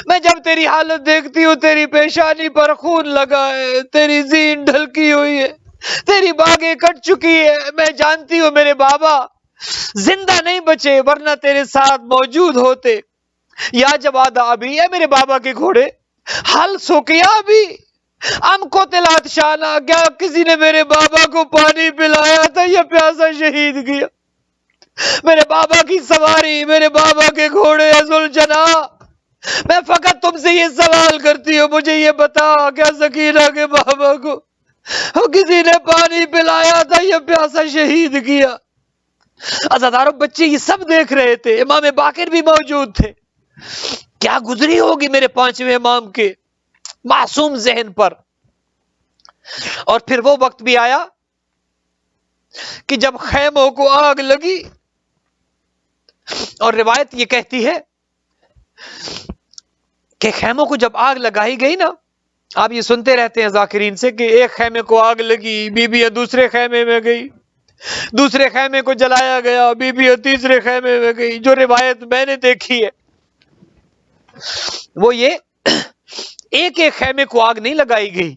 میں جب تیری حالت دیکھتی ہوں تیری پیشانی پر خون لگا ہے، تیری زین ڈھلکی ہوئی ہے، تیری باگیں کٹ چکی ہے، میں جانتی ہوں میرے بابا زندہ نہیں بچے ورنہ تیرے ساتھ موجود ہوتے۔ یا جواد ابھی ہے میرے بابا کے گھوڑے، حل سو کیا ابھی ہم کو تلات شانہ، کیا کسی نے میرے بابا کو پانی پلایا تھا یا پیاسا شہید کیا؟ میرے بابا کی سواری، میرے بابا کے گھوڑے ذوالجناح، میں فقط تم سے یہ سوال کرتی ہوں، مجھے یہ بتا کیا سکینہ کے بابا کو کسی نے پانی پلایا تھا یا پیاسا شہید کیا؟ عزادارو بچے یہ سب دیکھ رہے تھے، امام باقر بھی موجود تھے۔ کیا گزری ہوگی میرے پانچویں امام کے معصوم ذہن پر۔ اور پھر وہ وقت بھی آیا کہ جب خیموں کو آگ لگی، اور روایت یہ کہتی ہے کہ خیموں کو جب آگ لگائی گئی نا، آپ یہ سنتے رہتے ہیں ذاکرین سے کہ ایک خیمے کو آگ لگی، بیویاں دوسرے خیمے میں گئی، دوسرے خیمے کو جلایا گیا، بیویاں تیسرے خیمے میں گئی۔ جو روایت میں نے دیکھی ہے وہ یہ ایک ایک خیمے کو آگ نہیں لگائی گئی،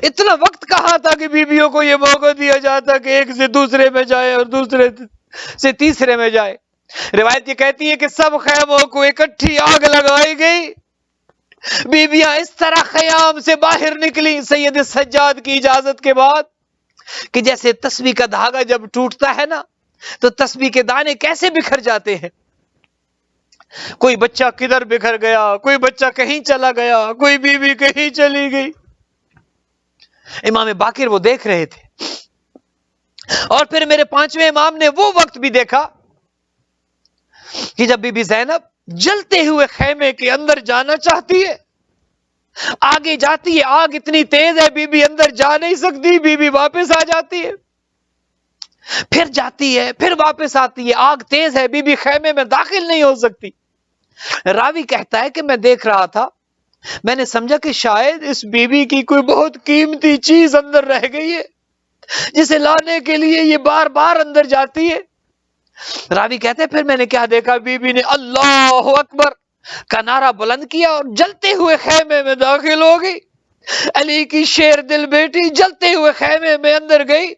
اتنا وقت کہاں تھا کہ بیویوں کو یہ موقع دیا جاتا کہ ایک سے دوسرے میں جائے اور دوسرے سے تیسرے میں جائے۔ روایت یہ کہتی ہے کہ سب خیموں کو اکٹھی آگ لگائی گئی، بیویاں اس طرح خیام سے باہر نکلی سید سجاد کی اجازت کے بعد کہ جیسے تسبیح کا دھاگا جب ٹوٹتا ہے نا تو تسبیح کے دانے کیسے بکھر جاتے ہیں، کوئی بچہ کدھر بکھر گیا، کوئی بچہ کہیں چلا گیا، کوئی بیوی کہیں چلی گئی۔ امام باقر وہ دیکھ رہے تھے۔ اور پھر میرے پانچویں امام نے وہ وقت بھی دیکھا کہ جب بی بی زینب جلتے ہوئے خیمے کے اندر جانا چاہتی ہے، آگے جاتی ہے، آگ اتنی تیز ہے بی بی اندر جا نہیں سکتی، بی بی واپس آ جاتی ہے، پھر جاتی ہے، پھر واپس آتی ہے، آگ تیز ہے، بی بی خیمے میں داخل نہیں ہو سکتی۔ راوی کہتا ہے کہ میں دیکھ رہا تھا، میں نے سمجھا کہ شاید اس بی بی کی کوئی بہت قیمتی چیز اندر رہ گئی ہے جسے لانے کے لیے یہ بار بار اندر جاتی ہے۔ راوی کہتے ہیں پھر میں نے کیا دیکھا، بی بی نے اللہ اکبر کا نعرہ بلند کیا اور جلتے ہوئے خیمے میں داخل ہو گئی۔ علی کی شیر دل بیٹی جلتے ہوئے خیمے میں اندر گئی۔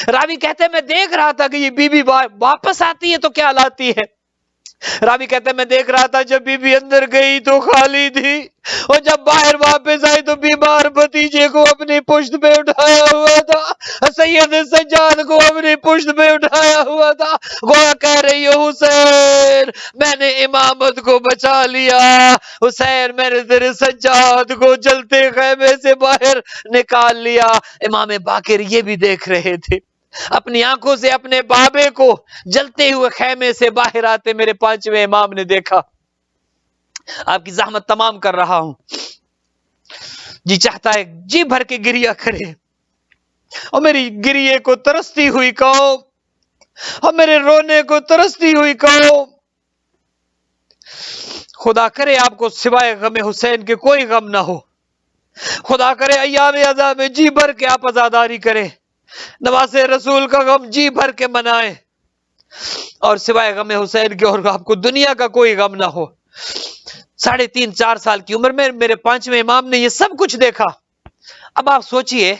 راوی کہتے ہیں میں دیکھ رہا تھا کہ یہ بی بی واپس آتی ہے تو کیا لاتی ہے۔ راوی کہتے ہیں میں دیکھ رہا تھا جب بی بی اندر گئی تو خالی تھی، اور جب باہر واپس آئی تو بیمار بھتیجے کو اپنی پشت پہ اٹھایا ہوا تھا، سید سجاد کو اپنی پشت پہ اٹھایا ہوا تھا، گویا کہہ رہی ہو حسین میں نے امامت کو بچا لیا، حسین میں نے تیرے سجاد کو جلتے خیمے سے باہر نکال لیا۔ امام باقر یہ بھی دیکھ رہے تھے، اپنی آنکھوں سے اپنے بابے کو جلتے ہوئے خیمے سے باہر آتے میرے پانچویں امام نے دیکھا۔ آپ کی زحمت تمام کر رہا ہوں، جی چاہتا ہے جی بھر کے گریا کرے، اور میری گریے کو ترستی ہوئی قوم، اور میرے رونے کو ترستی ہوئی قوم، خدا کرے آپ کو سوائے غم حسین کے کوئی غم نہ ہو، خدا کرے ایام عزا میں جی بھر کے آپ عزاداری کریں، نواز رسول کا غم جی بھر کے منائیں، اور سوائے غم حسین کے اور آپ کو دنیا کا کوئی غم نہ ہو۔ 3.5-4 سال کی عمر میں میرے پانچویں امام نے یہ سب کچھ دیکھا۔ اب آپ سوچئے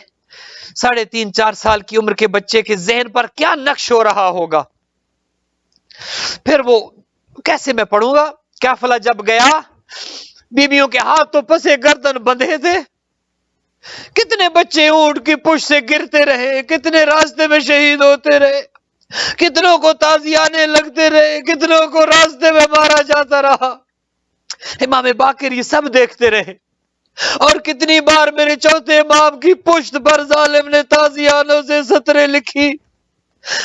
3.5-4 سال کی عمر کے بچے کے ذہن پر کیا نقش ہو رہا ہوگا۔ پھر وہ کیسے میں پڑھوں گا، قافلہ جب گیا بیویوں کے ہاتھ تو پسے گردن بندھے تھے، کتنے بچے اونٹ کی پشت سے گرتے رہے، کتنے راستے میں شہید ہوتے رہے، کتنوں کو تازیانے لگتے رہے، کتنوں کو راستے میں مارا جاتا رہا۔ امام باقر یہ سب دیکھتے رہے، اور کتنی بار میرے چوتھے امام کی پشت پر ظالم نے تازیانوں سے سطریں لکھی،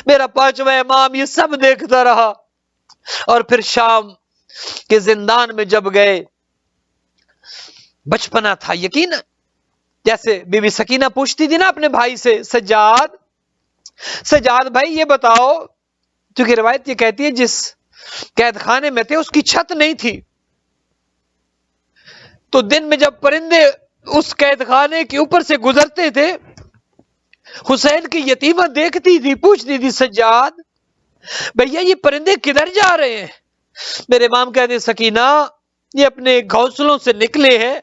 میرا پانچواں امام یہ سب دیکھتا رہا۔ اور پھر شام کے زندان میں جب گئے، بچپنا تھا یقین، جیسے بی بی سکینہ پوچھتی تھی نا اپنے بھائی سے، سجاد بھائی یہ بتاؤ، کیونکہ روایت یہ کہتی ہے جس قید خانے میں تھے اس کی چھت نہیں تھی، تو دن میں جب پرندے اس قید خانے کے اوپر سے گزرتے تھے حسین کی یتیمہ دیکھتی تھی، پوچھتی تھی سجاد بھیا یہ پرندے کدھر جا رہے ہیں؟ میرے امام کہتے سکینہ یہ اپنے گھونسلوں سے نکلے ہیں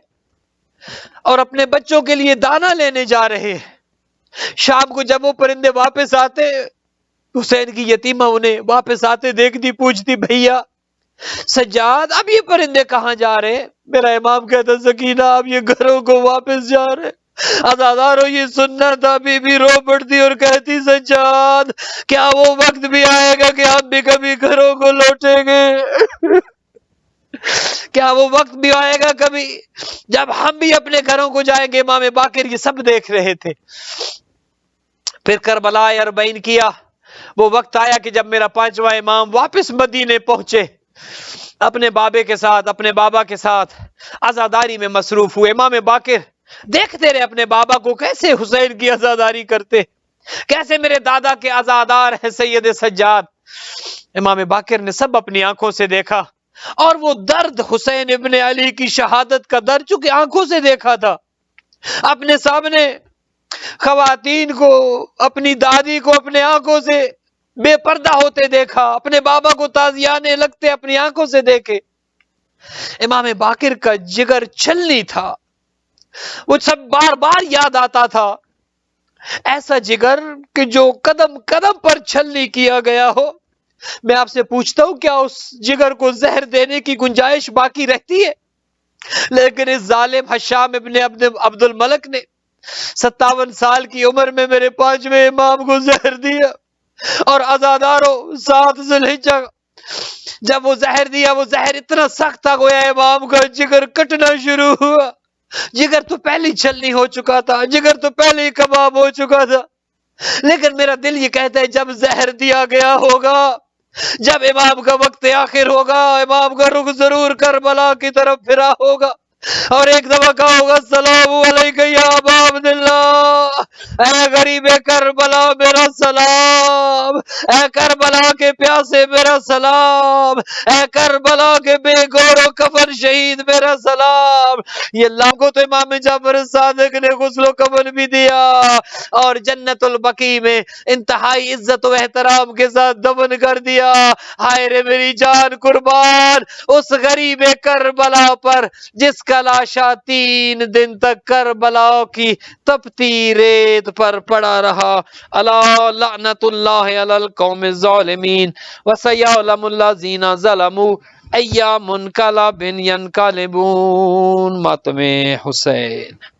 اور اپنے بچوں کے لیے دانا لینے جا رہے ہیں۔ شام کو جب وہ پرندے واپس آتے، حسین کی یتیمہ انہیں واپس آتے دیکھتی، پوچھتی بھیا سجاد اب یہ پرندے کہاں جا رہے ہیں؟ میرا امام کہتا سکینہ اب یہ گھروں کو واپس جا رہے۔ عزادارو یہ سننا تھا، بی بی رو پڑتی اور کہتی سجاد کیا وہ وقت بھی آئے گا کہ ہم بھی کبھی گھروں کو لوٹیں گے؟ کیا وہ وقت بھی آئے گا کبھی جب ہم بھی اپنے گھروں کو جائیں گے؟ امام باقر یہ سب دیکھ رہے تھے۔ پھر کربلا اربعین کیا، وہ وقت آیا کہ جب میرا پانچواں امام واپس مدینے پہنچے، اپنے بابے کے ساتھ، اپنے بابا کے ساتھ عزاداری میں مصروف ہوئے۔ امام باقر دیکھتے رہے اپنے بابا کو کیسے حسین کی عزاداری کرتے، کیسے میرے دادا کے عزادار ہیں سید سجاد۔ امام باقر نے سب اپنی آنکھوں سے دیکھا، اور وہ درد حسین ابن علی کی شہادت کا درد چونکہ آنکھوں سے دیکھا تھا، اپنے سامنے خواتین کو، اپنی دادی کو اپنے آنکھوں سے بے پردہ ہوتے دیکھا، اپنے بابا کو تازیانے لگتے اپنی آنکھوں سے دیکھے۔ امام باقر کا جگر چھلنی تھا، وہ سب بار بار یاد آتا تھا، ایسا جگر کہ جو قدم قدم پر چھلنی کیا گیا ہو۔ میں آپ سے پوچھتا ہوں کیا اس جگر کو زہر دینے کی گنجائش باقی رہتی ہے؟ لیکن اس ظالم حشام ابن عبد الملک نے 57 سال کی عمر میں میرے پانچویں امام کو زہر دیا، اور عزادارو 7 ذوالحجہ جب وہ زہر دیا، وہ زہر اتنا سخت تھا گویا امام کا جگر کٹنا شروع ہوا۔ جگر تو پہلے ہی چھلنی ہو چکا تھا، جگر تو پہلے ہی کباب ہو چکا تھا، لیکن میرا دل یہ کہتا ہے جب زہر دیا گیا ہوگا، جب امام کا وقت آخر ہوگا، امام کا رخ ضرور کربلا کی طرف پھرا ہوگا، اور ایک دفعہ کہا ہوگا السلام علیکم یا ابا عبداللہ، اے غریب کربلا میرا سلام، اے کربلا کے پیاسے میرا سلام، اے کربلا کے بے گور و کفن شہید میرا سلام۔ یہ اللہ کو تو امام جعفر صادق نے غسل و کفن بھی دیا، اور جنت البقیع میں انتہائی عزت و احترام کے ساتھ دفن کر دیا۔ ہائے رے میری جان قربان اس غریب کربلا پر جس کا لاشا 3 دن تک کربلا کی تپتی ریت پر پڑا رہا۔ الا لعنت اللہ علی القوم الظالمین وسیعلم الذین ظلموا ایام منقلب ینقلبون۔ ماتم حسین۔